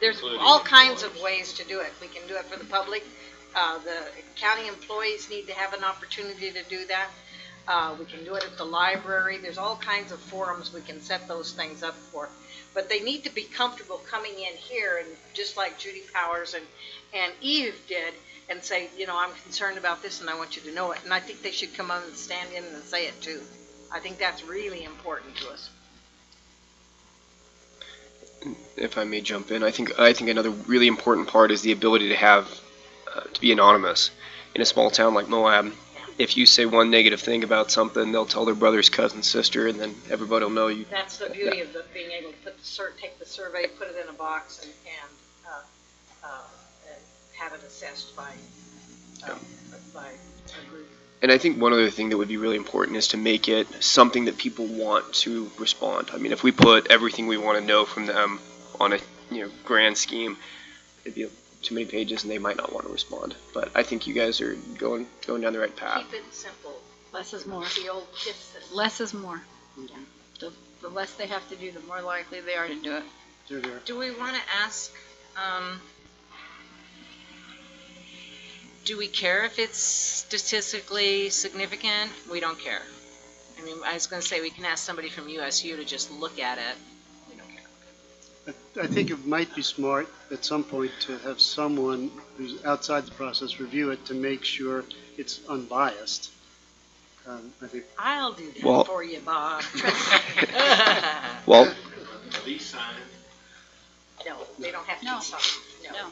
There's Including all kinds of employees. ways to do it. We can do it for the public. The county employees need to have an opportunity to do that. We can do it at the library. There's all kinds of forums we can set those things up for. But they need to be comfortable coming in here, and just like Judy Powers and Eve did, and say, I'm concerned about this and I want you to know it. And I think they should come on and stand in and say it too. I think that's really important to us. If I may jump in, I think another really important part is the ability to have to be anonymous. In a small town like Moab, if you say one negative thing about something, they'll tell their brother's cousin, sister, and then everybody will know you. That's the beauty of being able to take the survey, put it in a box, and have it assessed by a group. And I think one other thing that would be really important is to make it something that people want to respond. I mean, if we put everything we want to know from them on a grand scheme, it'd be too many pages and they might not want to respond. But I think you guys are going down the right path. Keep it simple. Less is more. The old tip system. Less is more. The less they have to do, the more likely they are to do it. Judy, Do we want to ask, do we care if it's statistically significant? We don't care. I mean, I was going to say we can ask somebody from USU to just look at it. We don't care. I think it might be smart at some point to have someone who's outside the process review it to make sure it's unbiased. I think. I'll do that for you, Bob. Well, These signs. No, they don't have to No. be signed. No.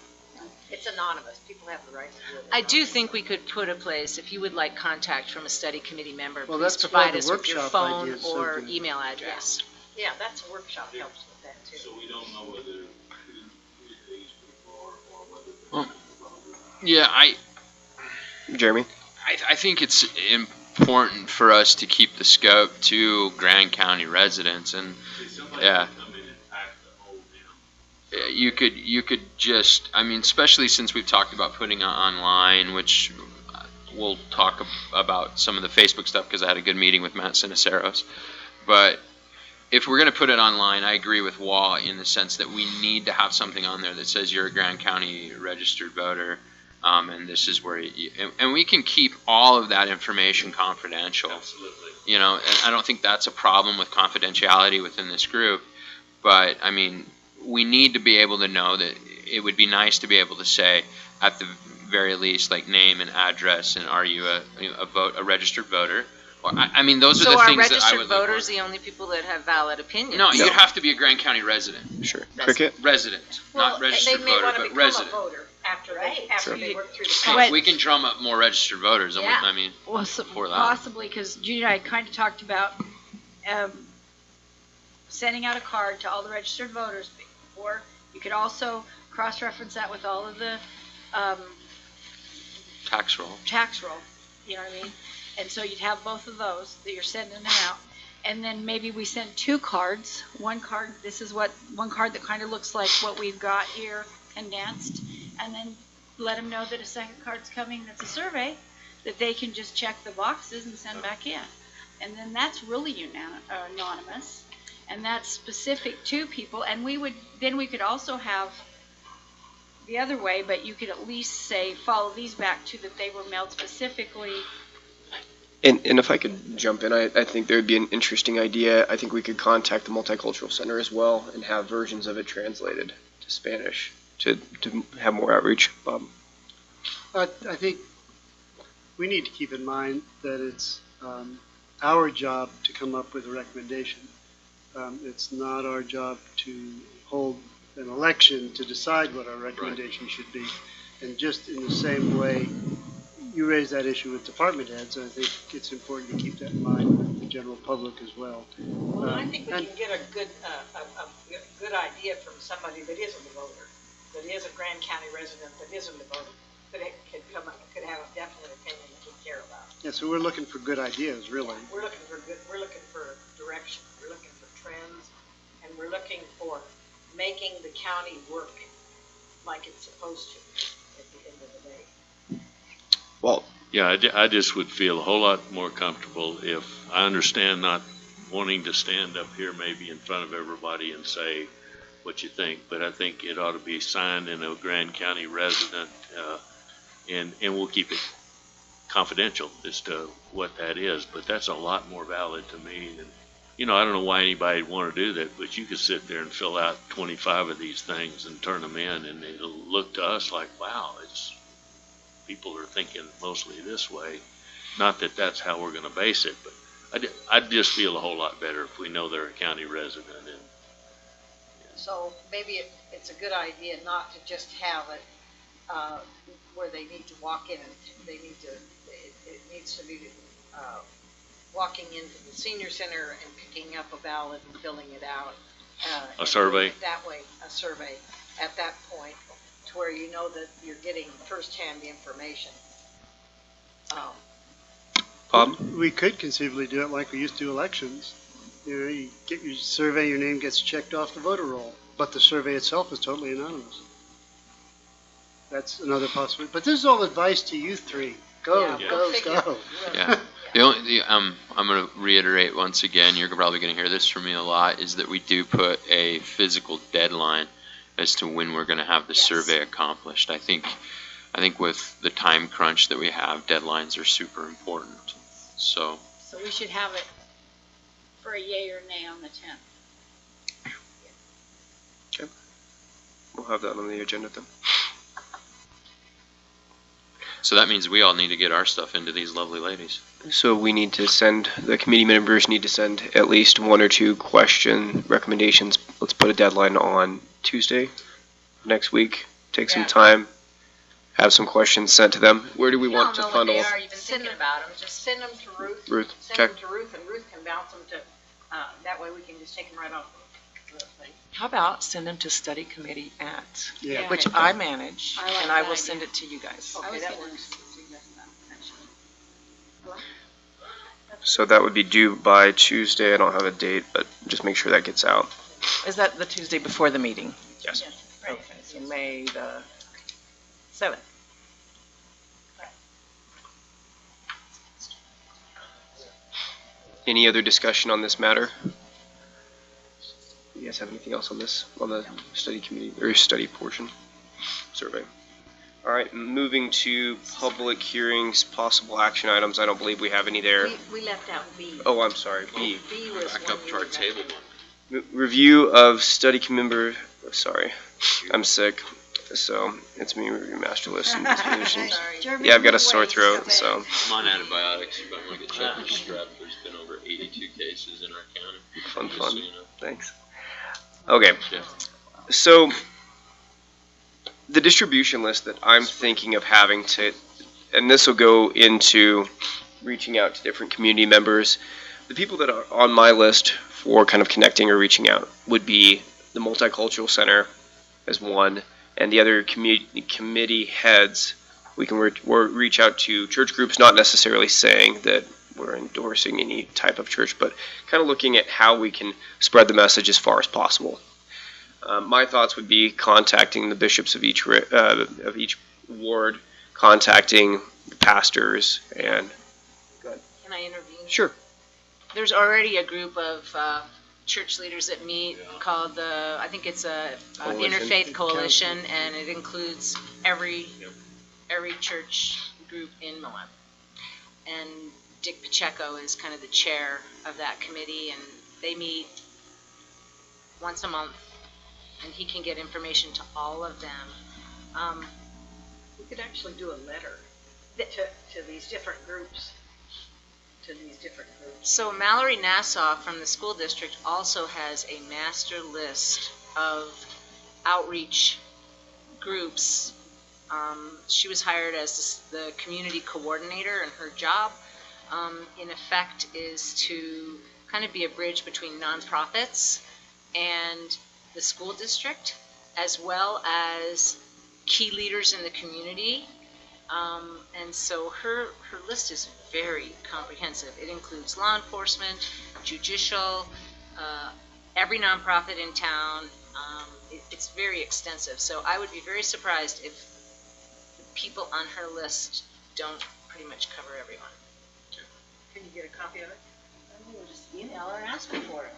It's anonymous. People have the right to do it. I do think we could put a place, if you would like contact from a study committee member, Well, please that's provide why the us with your workshop phone idea is or something. email address. Yeah, that's a workshop helps with that too. So we don't know whether who these people are or whether Well, they're. Yeah, Jeremy? I think it's important for us to keep the scope to Grand County residents, and See, somebody yeah. can come in and pack the whole damn. you could just, I mean, especially since we've talked about putting it online, which we'll talk about some of the Facebook stuff because I had a good meeting with Matt Siniceros. But if we're going to put it online, I agree with Wall in the sense that we need to have something on there that says you're a Grand County registered voter, and this is where and we can keep all of that information confidential. Absolutely. And I don't think that's a problem with confidentiality within this group. But I mean, we need to be able to know that it would be nice to be able to say, at the very least, like name and address, and are you a registered voter, Well, I mean, those are So the are things that I registered would look voters for. the only people that have valid opinions? No, No. you'd have to be a Grand County resident. Sure. That's- Cricket? Resident, not registered They may voter, want to but become resident. a voter after Right. they work through the So process. if we can drum up more registered voters, Yeah. I mean, Well, so for that. possibly, because Judy and I kind of talked about sending out a card to all the registered voters, or you could also cross-reference that with all of the tax roll. tax roll, you know what I mean? And so you'd have both of those, that you're sending them out. And then maybe we send two cards. One card, one card that kind of looks like what we've got here condensed. And then let them know that a second card's coming that's a survey, that they can just check the boxes and send back in. And then that's really anonymous. And that's specific to people. And then we could also have the other way, but you could at least say, follow these back to that they were mailed specifically. And if I could jump in, I think there would be an interesting idea. I think we could contact the Multicultural Center as well and have versions of it translated to Spanish to have more outreach. I think we need to keep in mind that it's our job to come up with a recommendation. It's not our job to hold an election to decide what our recommendation should be. And just in the same way, you raise that issue with department heads, I think it's important to keep that in mind with the general public as well. Well, I think we can get a good idea from somebody that isn't a voter, that is a Grand County resident, that isn't a voter, that could have a definite opinion that we care about. Yeah, so we're looking for good ideas, really. We're looking for direction, we're looking for trends, and we're looking for making the county work like it's supposed to at the end of the day. Well, Yeah, I just would feel a whole lot more comfortable if, I understand not wanting to stand up here maybe in front of everybody and say what you think, but I think it ought to be signed in a Grand County resident, and we'll keep it confidential as to what that is, but that's a lot more valid to me than, I don't know why anybody'd want to do that, but you could sit there and fill out 25 of these things and turn them in, and it'll look to us like, wow, people are thinking mostly this way. Not that that's how we're going to base it, but I'd just feel a whole lot better if we know they're a county resident. So maybe it's a good idea not to just have it where they need to walk in and it needs to be walking into the senior center and picking up a ballot and filling it out. A survey? That way, a survey at that point, to where you know that you're getting firsthand information. Bob? We could conceivably do it like we used to elections. You get your survey, your name gets checked off the voter roll, but the survey itself is totally anonymous. That's another possibility. But this is all advice to you three. Go. Yeah. I'm going to reiterate once again, you're probably going to hear this from me a lot, is that we do put a physical deadline as to when we're going to have the survey accomplished. I think with the time crunch that we have, deadlines are super important. So we should have it for a yay or nay on the 10th. Okay. We'll have that on the agenda then. So that means we all need to get our stuff into these lovely ladies. So the committee members need to send at least one or two question recommendations. Let's put a deadline on Tuesday next week. Take some time, have some questions sent to them. Where do we want to funnel? They are even thinking about them. Just send them to Ruth. Ruth, Send them to Ruth, and Ruth can bounce them to, that way we can just take them right off the thing. How about send them to study committee at, Yeah. which I manage, I like and I that will idea. send it to you guys. I Okay, was that gonna works. suggest that, actually. So that would be due by Tuesday. I don't have a date, but just make sure that gets out. Is that the Tuesday before the meeting? Yes. Okay, so May the 7th. Any other discussion on this matter? You guys have anything else on this, on the study committee, or study portion? Survey. All right, moving to public hearings, possible action items. I don't believe we have any there. We left out B. Oh, I'm sorry, B. B was Back one up we to our left table out. one. Review of study member, sorry, I'm sick. so it's me reviewing master list and distributions. Jeremy, Yeah, I've got a wait, sore throat, stop it. so I'm on antibiotics. You might want to get checked for strep. There's been over 82 cases in our county. fun, Just fun. so you know. Thanks. Okay, Yeah. so the distribution list that I'm thinking of having to, and this will go into reaching out to different community members. The people that are on my list for kind of connecting or reaching out would be the Multicultural Center as one, and the other committee heads. We can reach out to church groups, not necessarily saying that we're endorsing any type of church, but kind of looking at how we can spread the message as far as possible. My thoughts would be contacting the bishops of each ward, contacting the pastors, and Can I intervene? sure. There's already a group of church leaders that meet called I think it's a Coalition. Interfaith Coalition, and it includes every church group in Moab. And Dick Pacheco is kind of the chair of that committee, and they meet once a month, and he can get information to all of them. We could actually do a letter to these different groups. So Mallory Nassau from the school district also has a master list of outreach groups. She was hired as the community coordinator, and her job, in effect, is to kind of be a bridge between nonprofits and the school district, as well as key leaders in the community. And so her list is very comprehensive. It includes law enforcement, judicial, every nonprofit in town. It's very extensive. So I would be very surprised if the people on her list don't pretty much cover everyone. Can you get a copy of it? We'll just email her and ask her for it.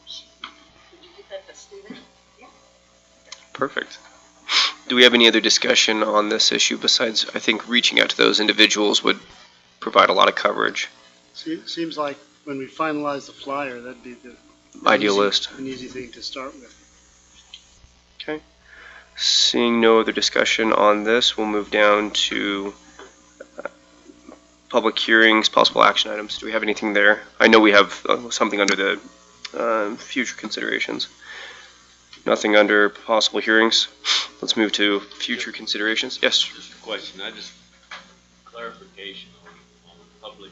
Did you get that to Stephen? Perfect. Do we have any other discussion on this issue besides, I think, reaching out to those individuals would provide a lot of coverage? Seems like when we finalize the flyer, that'd be the Ideal list. an easy thing to start with. Okay. Seeing no other discussion on this, we'll move down to public hearings, possible action items. Do we have anything there? I know we have something under the future considerations. Nothing under possible hearings. Let's move to future considerations. Yes. Just a question, clarification on public,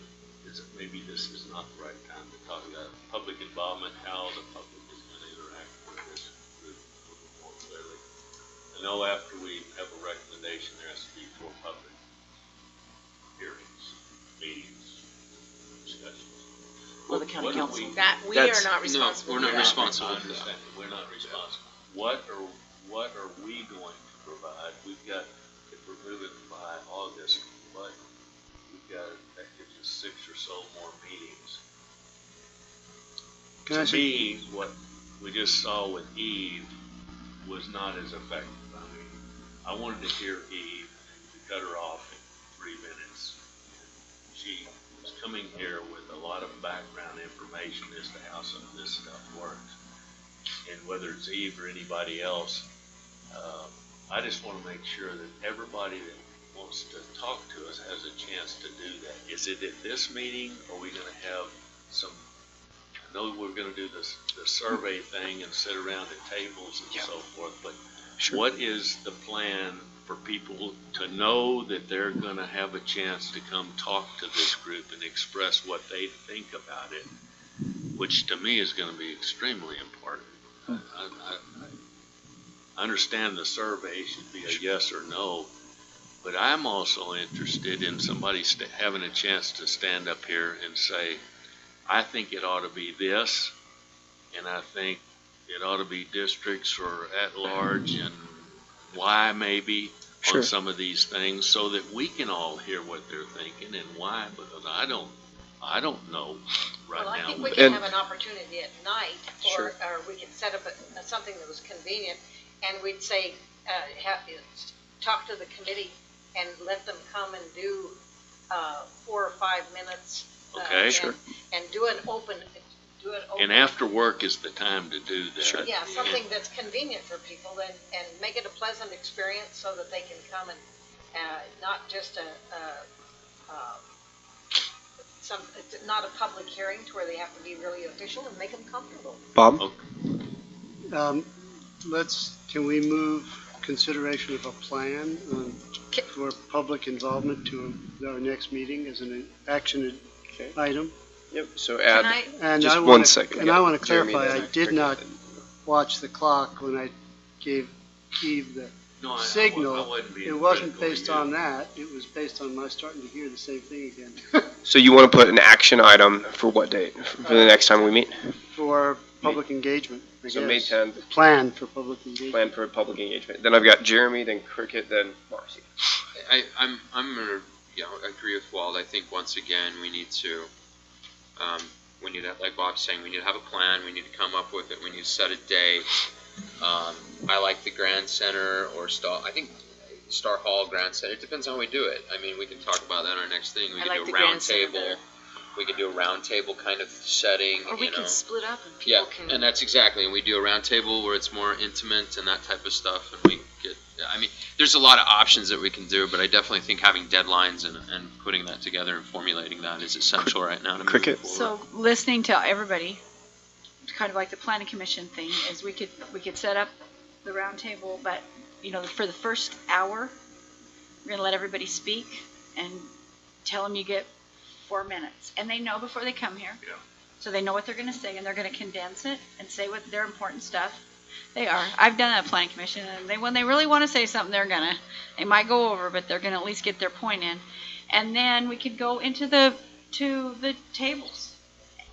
maybe this is not the right time to talk about public involvement, how the public is going to interact with this group a little more clearly. I know after we have a recommendation, there has to be 4 public hearings, meetings, discussions. Well, the county council. We are not responsible. we're not for that. responsible. I understand, we're not responsible. What are we going to provide? We've got, if we're moving by August, we've got, that gives us 6 or so more meetings. To me, what we just saw with Eve was not as effective. I mean, I wanted to hear Eve, and we cut her off in 3 minutes. She was coming here with a lot of background information as to how some of this stuff works. And whether it's Eve or anybody else, I just want to make sure that everybody that wants to talk to us has a chance to do that. Is it at this meeting, or are we going to have some, I know we're going to do the survey thing and sit around at tables and so forth, but what is the plan for people to know that they're going to have a chance to come talk to this group and express what they think about it, which to me is going to be extremely important. I understand the survey should be a yes or no, but I'm also interested in somebody having a chance to stand up here and say, I think it ought to be this, and I think it ought to be districts or at large, and why maybe on some of these things, so that we can all hear what they're thinking and why, because I don't know right Well, I now. think we can have an opportunity at night, or we could set up something that was convenient, and we'd say, talk to the committee and let them come and do 4 or 5 minutes. Okay, and do an open, do it over. And after work is the time to do that. Yeah, something that's convenient for people and make it a pleasant experience so that they can come and, not just not a public hearing to where they have to be really official, and make them comfortable. Bob? Can we move consideration of a plan for public involvement to our next meeting as an action item? Yep, so Can add, I, And just I one wanna- second. And Yeah, I want to Jeremy, clarify, then I did Cricket, not then- watch the clock when I gave Keith the No, I signal. wouldn't be It wasn't critical of based you. on that. It was based on my starting to hear the same thing again. So you want to put an action item for what date? For the next time we meet? For public engagement, I So May guess. 10th, Plan for public engagement. plan for public engagement. Then I've got Jeremy, then Cricket, then Marcy. I'm gonna, agree with Wald. I think once again, we need to, like Bob's saying, we need to have a plan, we need to come up with it, we need to set a date. I like the Grand Center or I think Star Hall, Grand Center, it depends on how we do it. I mean, we can talk about that in our next thing. We I can like do the a round Grand Center table. better. We could do a round table kind of setting, or we can split up and people Yeah, can. and that's exactly, and we do a round table where it's more intimate and that type of stuff, and we get, I mean, there's a lot of options that we can do, but I definitely think having deadlines and putting that together and formulating that is essential right now to move Cricket. forward. So listening to everybody, kind of like the planning commission thing, is we could set up the round table, but, for the first hour, we're gonna let everybody speak and tell them you get 4 minutes. And they know before they come here. Yeah. So they know what they're gonna say, and they're gonna condense it and say what their important stuff. They are. I've done that at planning commission, and when they really wanna say something, they might go over, but they're gonna at least get their point in. And then we could go into the tables.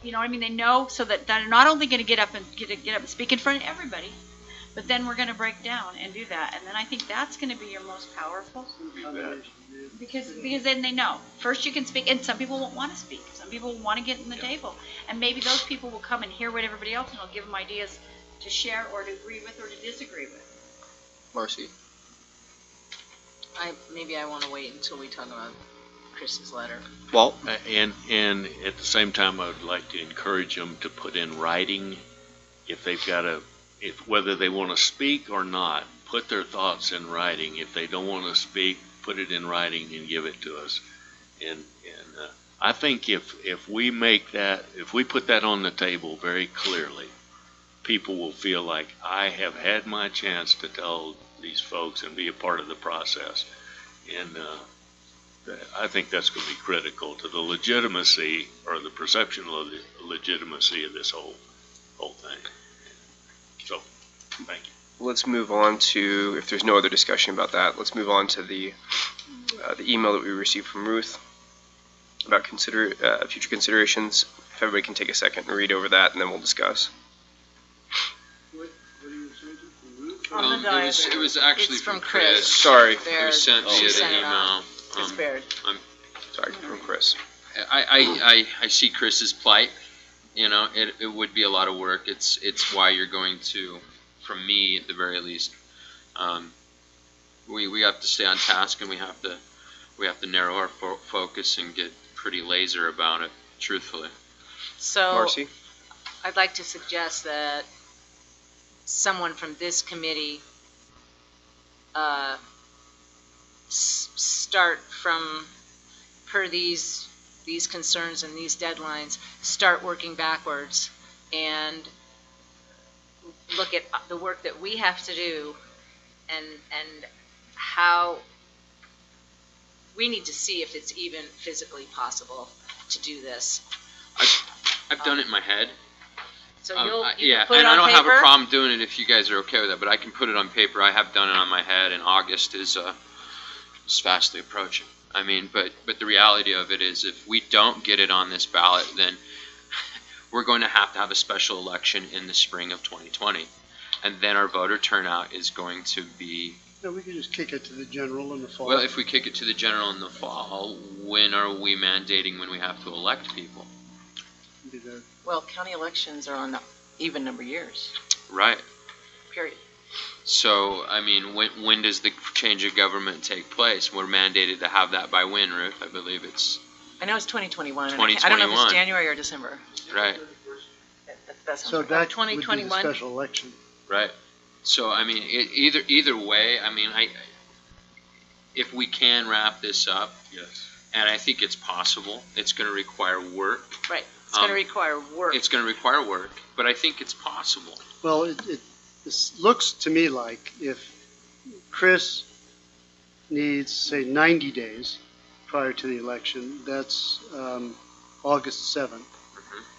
You know what I mean? They know, so that they're not only gonna get up and speak in front of everybody, but then we're gonna break down and do that. And then I think that's gonna be your most powerful. Because then they know. First you can speak, and some people won't want to speak. Some people want to get in the table. And maybe those people will come and hear what everybody else, and it'll give them ideas to share or to agree with or to disagree with. Marcy? Maybe I want to wait until we talk about Chris's letter. Walt? And at the same time, I would like to encourage them to put in writing, if they've got whether they want to speak or not, put their thoughts in writing. If they don't want to speak, put it in writing and give it to us. And I think if we put that on the table very clearly, people will feel like I have had my chance to tell these folks and be a part of the process. And I think that's going to be critical to the legitimacy or the perception of the legitimacy of this whole thing. So, thank you. Let's move on to, if there's no other discussion about that, let's move on to the email that we received from Ruth about future considerations. If everybody can take a second and read over that, and then we'll discuss. What are you saying? On the diagram. It was actually It's from from Chris. Chris. Sorry. It was sent She via sent the it email. out. It's Baird. Sorry, from Chris. I see Chris's plight. It would be a lot of work. It's why you're going to, from me at the very least, we have to stay on task, and we have to narrow our focus and get pretty laser about it, truthfully. So Marcy? I'd like to suggest that someone from this committee start from, per these concerns and these deadlines, start working backwards and look at the work that we have to do and how we need to see if it's even physically possible to do this. I've done it in my head. So Yeah, can put and it I on don't have a paper? problem doing it if you guys are okay with that, but I can put it on paper. I have done it on my head, and August is fastly approaching. I mean, but the reality of it is, if we don't get it on this ballot, then we're going to have a special election in the spring of 2020, and then our voter turnout is going to be. No, we can just kick it to the general in the fall. Well, if we kick it to the general in the fall, when are we mandating when we have to elect people? Be the- Well, county elections are on even number years, Right. period. So, I mean, when does the change of government take place? We're mandated to have that by when, Ruth? I believe it's I know it's 2021. and I don't know if 2021. it's January or December. right. That sounds So right. that would be the 2021? special election. Right. So, I mean, either way, I mean, if we can wrap this up, Yes. and I think it's possible, it's going to require work. Right, it's gonna require work. It's going to require work, but I think it's possible. Well, this looks to me like if Chris needs, say, 90 days prior to the election, that's August 7th.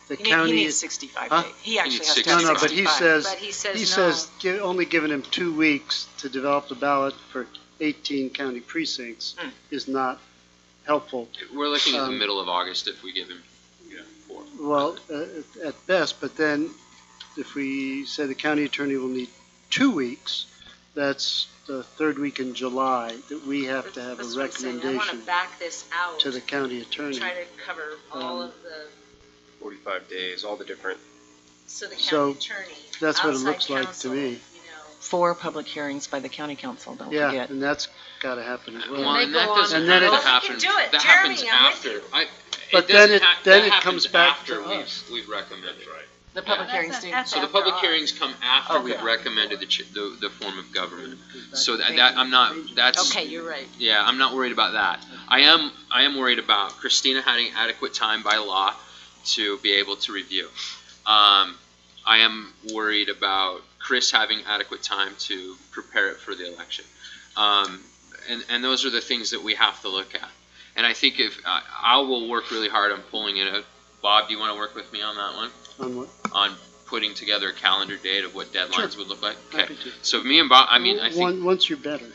The He county needs is, 65 Huh? days. He actually needs has to 65. have no, no, but he 65. But he says he no. says only giving him 2 weeks to develop the ballot for 18 county precincts is not helpful. We're looking at the Um, middle of August if we give him 4. Well, at best, but then if we say the county attorney will need 2 weeks, that's the third week in July that we have to have a That's what I'm saying. I wanna recommendation back this out. to the county attorney. Try to cover all Um, of the, 45 days, all the different. so the So, county attorney, that's what it outside looks like to counsel, me. you know. 4 public hearings by the county council, don't Yeah, forget. and that's got to happen as well. Well, they and go that on- doesn't And then have to it- Well, we happen. can do it. That Jeremy, happens I'm with after. you. But doesn't then that it happens comes back after to us. we've recommended. Right. The public Yeah, hearings that's do. not- So the after public us. hearings come after Okay. we've recommended the form of government. So Thank that you. I'm not. That's Okay, you're right. Yeah, I'm not worried about that. I am worried about Christina having adequate time by law to be able to review. I am worried about Chris having adequate time to prepare it for the election. And those are the things that we have to look at. And I think if I will work really hard on pulling it out. Bob, do you want to work with me on that one? On what? On putting together a calendar date of what deadlines would look like? Okay. Happy to. So me and Bob, I mean, I think Once you're better.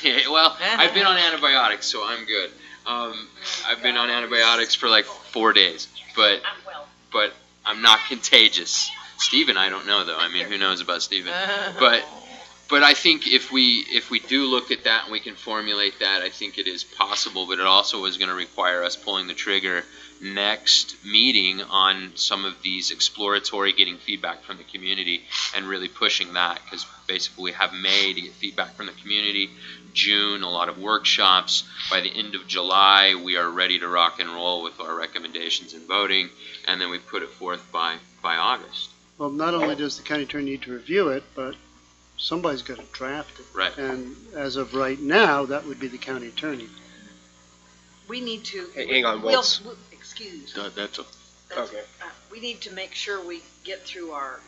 yeah, well, I've been on antibiotics, so I'm good. I've been on antibiotics for like 4 days, but I'm not contagious. Steven, I don't know though. I mean, who knows about Steven? But I think if we do look at that and we can formulate that, I think it is possible. But it also is going to require us pulling the trigger next meeting on some of these exploratory, getting feedback from the community and really pushing that, because basically we have May to get feedback from the community, June a lot of workshops, by the end of July we are ready to rock and roll with our recommendations and voting, and then we put it forth by August. Well, not only does the county attorney need to review it, but somebody's got to draft it. Right. And as of right now, that would be the county attorney. We need to. Hey, hang on, we'll- Wiltz. Excuse. That's a, Okay. We need to make sure we get through our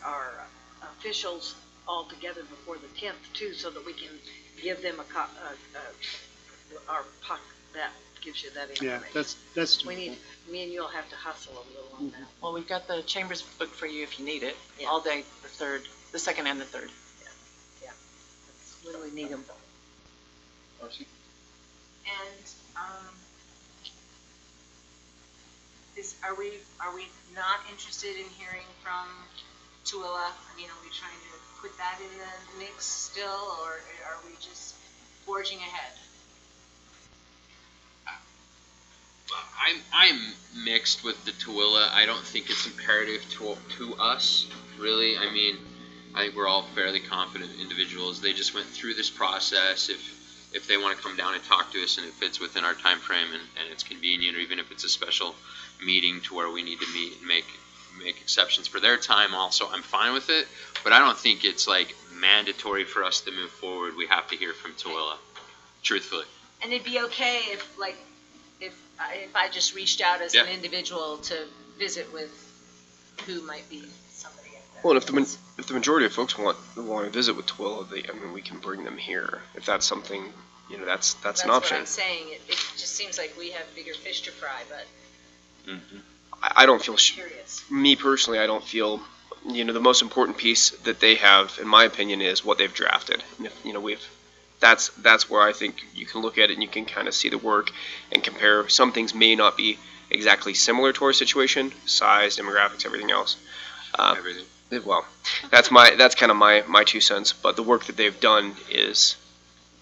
officials all together before the 10th too, so that we can give them that gives you that Yeah, information. that's. We need, me and you'll have to hustle a little on that. Well, we've got the chambers booked for you if you need it, Yeah. all day, the second and the third. That's when we need them. And, are we not interested in hearing from Tooele? I mean, are we trying to put that in the mix still, or are we just forging ahead? I'm mixed with the Tooele. I don't think it's imperative to us, really. I mean, I think we're all fairly confident individuals. They just went through this process. If they want to come down and talk to us and it fits within our time frame and it's convenient, or even if it's a special meeting to where we need to meet and make exceptions for their time also, I'm fine with it. But I don't think it's like mandatory for us to move forward. We have to hear from Tooele, truthfully. And it'd be okay if I just reached out as an individual to visit with who might be somebody at that. Well, and if the majority of folks want to visit with Tooele, we can bring them here. If that's something, that's an option. That's what I'm saying. It just seems like we have bigger fish to fry, but I don't feel. I'm curious. Me personally, I don't feel. The most important piece that they have, in my opinion, is what they've drafted. And if, that's where I think you can look at it and you can kind of see the work and compare. Some things may not be exactly similar to our situation, size, demographics, everything else. Everything. Well, that's kind of my 2 cents. But the work that they've done is,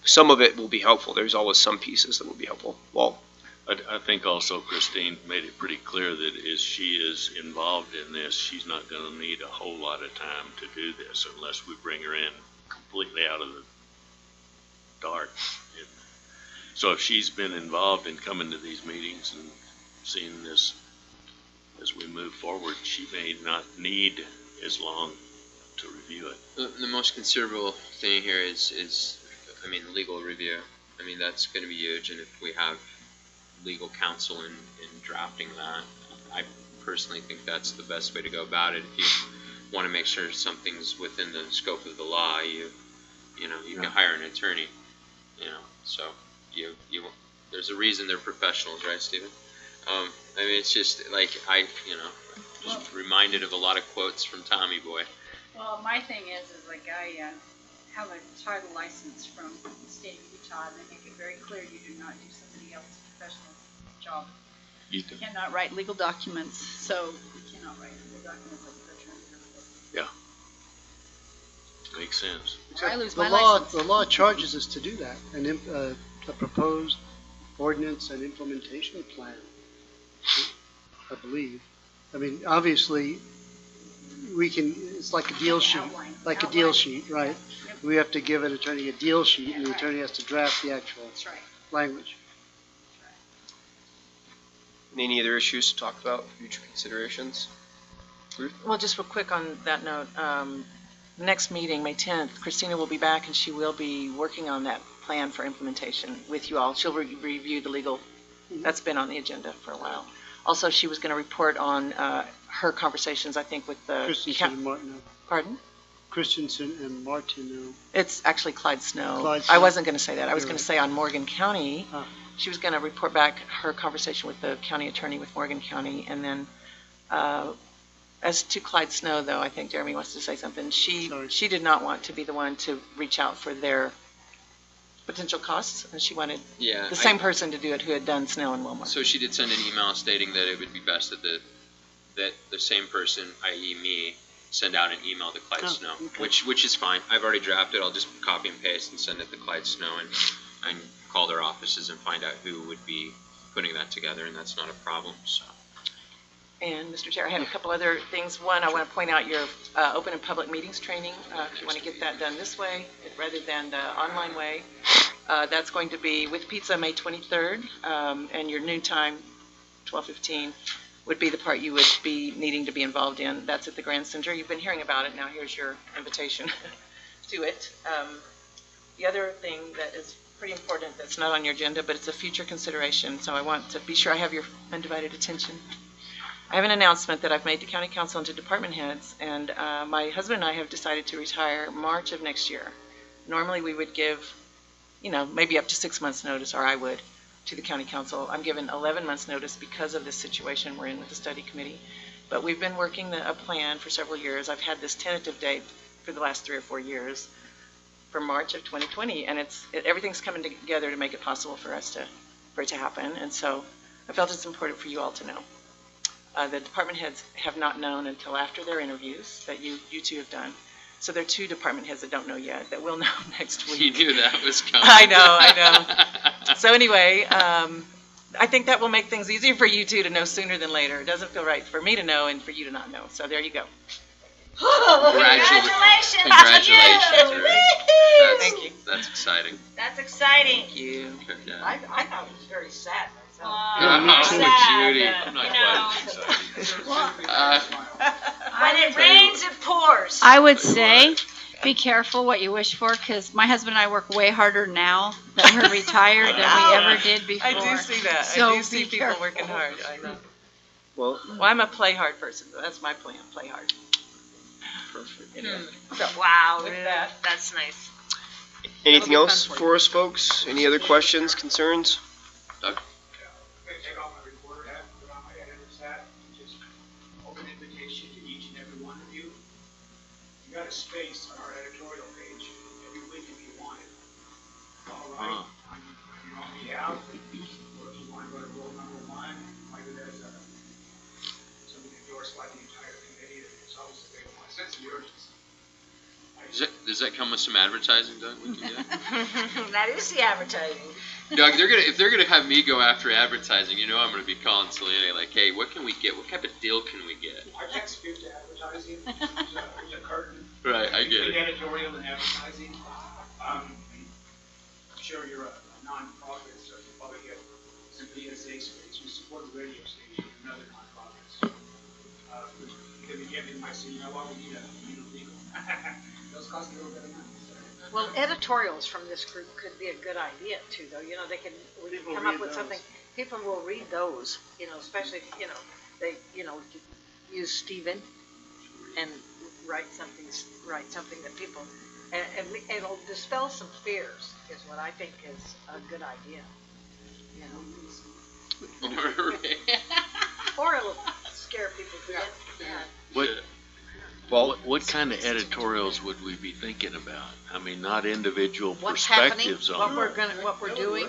some of it will be helpful. There's always some pieces that will be helpful. Well, I think also Christine made it pretty clear that as she is involved in this, she's not going to need a whole lot of time to do this unless we bring her in completely out of the dark. So if she's been involved in coming to these meetings and seeing this as we move forward, she may not need as long to review it. The most considerable thing here is, I mean, legal review. I mean, that's going to be huge, and if we have legal counsel in drafting that, I personally think that's the best way to go about it. If you want to make sure something's within the scope of the law, you can hire an attorney, so there's a reason they're professionals, right, Stephen? I mean, it's just like just reminded of a lot of quotes from Tommy Boy. Well, my thing is like I have a title license from the state of Utah, and they make it very clear you do not do somebody else's professional job. You You cannot write legal documents, so you cannot write legal documents like a veteran. Makes sense. Or I lose my The law, license. the law charges us to do that, a proposed ordinance and implementation plan, I believe. I mean, obviously, it's like a deal sheet, right? Yep. We have to give an attorney a deal sheet, and the Right. attorney has to draft the actual That's right. language. Any other issues to talk about, future considerations? Well, just real quick on that note, next meeting, May 10th, Christina will be back and she will be working on that plan for implementation with you all. She'll review the legal, that's been on the agenda for a while. Also, she was going to report on her conversations, I think, with the... Christensen and Martineau. Pardon? Christensen and Martineau. It's actually Clyde Snow. Clyde I Snow. wasn't going to say that. I was You're going to right. say on Morgan County. Ah. She was going to report back her conversation with the county attorney with Morgan County. And then as to Clyde Snow, though, I think Jeremy wants to say something. Sorry. She did not want to be the one to reach out for their potential costs. And she wanted Yeah. the same person to do it who had done Snow and Wilmore. So she did send an email stating that it would be best that the same person, i.e. me, send out an email to Clyde Oh, Snow, okay. which is fine. I've already drafted. I'll just copy and paste and send it to Clyde Snow and call their offices and find out who would be putting that together, and that's not a problem. So. And Mr. Chair, I had a couple other things. One, I want to point out your open and public meetings training. If you want to get that done this way rather than the online way, that's going to be with pizza May 23rd, and your noon time, 12:15, would be the part you would be needing to be involved in. That's at the Grand Center. You've been hearing about it. Now here's your invitation to it. The other thing that is pretty important that's not on your agenda, but it's a future consideration, so I want to be sure I have your undivided attention. I have an announcement that I've made to County Council and to department heads, and my husband and I have decided to retire March of next year. Normally we would give, maybe up to 6 months notice, or I would, to the County Council. I'm given 11 months notice because of this situation we're in with the study committee. But we've been working a plan for several years. I've had this tentative date for the last 3 or 4 years for March of 2020, and everything's coming together to make it possible for it to happen. And so I felt it's important for you all to know. The department heads have not known until after their interviews that you two have done. So there are 2 department heads that don't know yet that will know next week. You knew that was coming. I know. So anyway, I think that will make things easier for you two to know sooner than later. It doesn't feel right for me to know and for you to not know. So there you go. Congratulations. Thank you. That's exciting. That's exciting. Thank you. Good job. I thought it was very sad myself. Judy. I'm not quite excited. When it rains, it pours. I would say, be careful what you wish for, because my husband and I work way harder now that we're retired than we ever did before. I do see that. So I do see be people careful. working hard. I know. Well, Well, I'm a play hard person. So that's my plan. Play hard. perfect. Wow, With really? that. That's nice. Anything That'll be else fun for for us, folks? Any other questions, concerns? Doug? I'm going to take off my reporter hat, put on my editor's hat, and just open invitation to each and every one of you. You got a space on our editorial page every week if you want it. All right, on your own behalf, or if you want to go to rule number 1, like it as something endorsed by the entire committee, it's always available. I sense the urgency. Does that come with some advertising, Doug? We can get? That is the advertising. Doug, if they're gonna have me go after advertising, I'm gonna be calling Selena like, hey, what can we get? What type of deal can we get? I can't speak to advertising. There's a curtain. Right, I get Between it. editorial and advertising. I'm sure you're a non-profit, so you probably get simply a safe space. We support a radio station and other non-profits. Because again, might say, you know what, we need a legal. Those cost a little bit of money. Well, editorials from this group could be a good idea too, though. You know, we can People come up read with those. something. People will read those, you know, especially, you know, they, you know, use Stephen and write something that people, and it'll dispel some fears, is what I think is a good idea. You know, or it'll scare people to death. Yeah. What kind of editorials would we be thinking about? I mean, not individual What's happening, perspectives on what we're doing.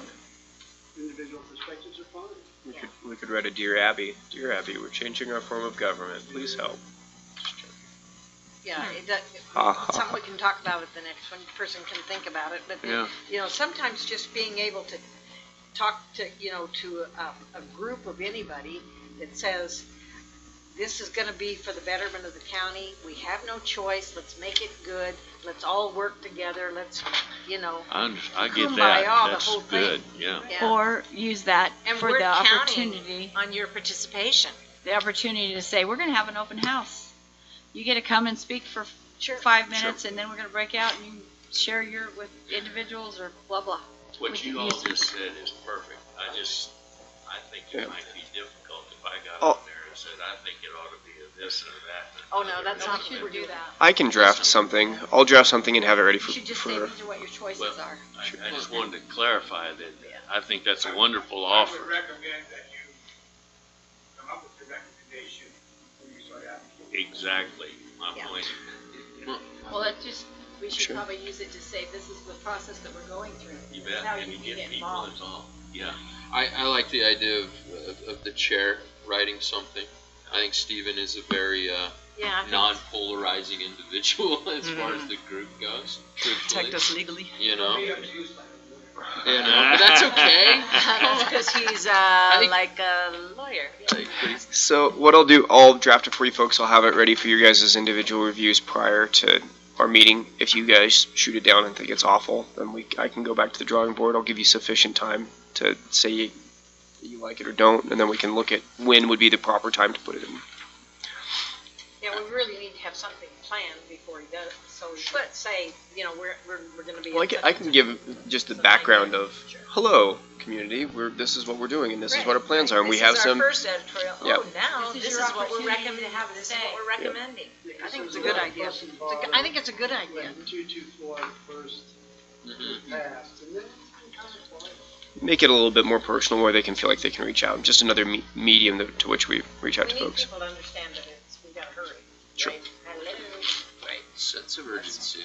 Individual perspectives are fine. We could write a Dear Abby. Dear Abby, we're changing our form of government. Please help. Yeah, Ha, ha, something we can talk about at the next one. Person can think about it, but Yeah. you know, sometimes just being able to talk to, you know, to a group of anybody that says, this is going to be for the betterment of the county. We have no choice. Let's make it good. Let's all work together. Let's, you know. I get kumbaya that. the That's whole thing. good, yeah. Yeah. Or use that And for we're the counting opportunity, on your participation. the opportunity to say, we're gonna have an open house. You get to come and speak for Sure. 5 minutes, and then we're gonna break out and you share your, with individuals or blah, blah. We What can you all use- just said is perfect. I think it Yeah. might be difficult if I got Oh. on there and said, I think it ought to be a this or that. Oh, no, that's not what we're doing. I can draft something. I'll draft something and have it ready You should just for say these are what your choices Well, are. I just wanted to clarify that I think that's a wonderful I would offer. recommend that you come up with your recommendation when you start advocating. Exactly, my Yeah. point. Well, we should Sure. probably use it to say, this is the process that we're going through. You This is bet, how and you you can get people involved. involved. Yeah. I like the idea of the chair writing something. I think Stephen is a very Yeah, I think non-polarizing individual as far as the group goes. Truthfully, Protect us legally. you know. We have to use that. You know, but that's okay. That's because he's think- like a lawyer. So what I'll do, I'll draft it for you folks. I'll have it ready for your guys' individual reviews prior to our meeting. If you guys shoot it down and think it's awful, then I can go back to the drawing board. I'll give you sufficient time to say you like it or don't, and then we can look at when would be the proper time to put it in. Yeah, we really need to have something planned before he does it. So we should say, you know, we're going to be. Well, I can give just the background of, hello, community, this is what we're doing, and this is what our plans are, and we have some. This is our first editorial. Yep. Oh, now This this is is your what we're opportunity recommending. to have a This is say. what we're recommending. I think it's a good idea. I think it's a good idea. 224 first Mhm. passed, and then Make it a little bit more personal where they can feel like they can reach out. Just another medium to which we reach out We to need folks. people to understand that we got to hurry. Sure. Right? Hello. Right. Sense of urgency.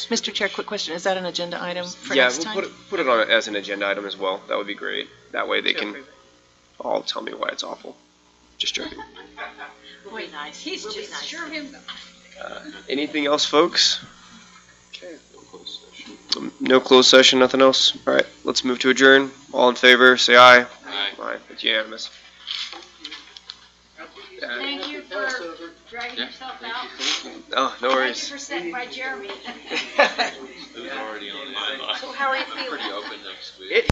Mr. Chair, quick question. Is that an agenda item for Yeah, next we'll time? put it on as an agenda item as well. That would be great. That way they can all tell me why it's awful. Just joking. We'll be nice. He's We'll be just nice. sure him. Anything else, folks? Okay. No closed session. No closed session, nothing else? All right, let's move to adjourn. All in favor, say aye. Aye. Aye, it's unanimous. Thank you for dragging Yeah. yourself out. Oh, no Thank worries. you for sitting by Jeremy. It was already on the So how are you feeling? Pretty open next week. It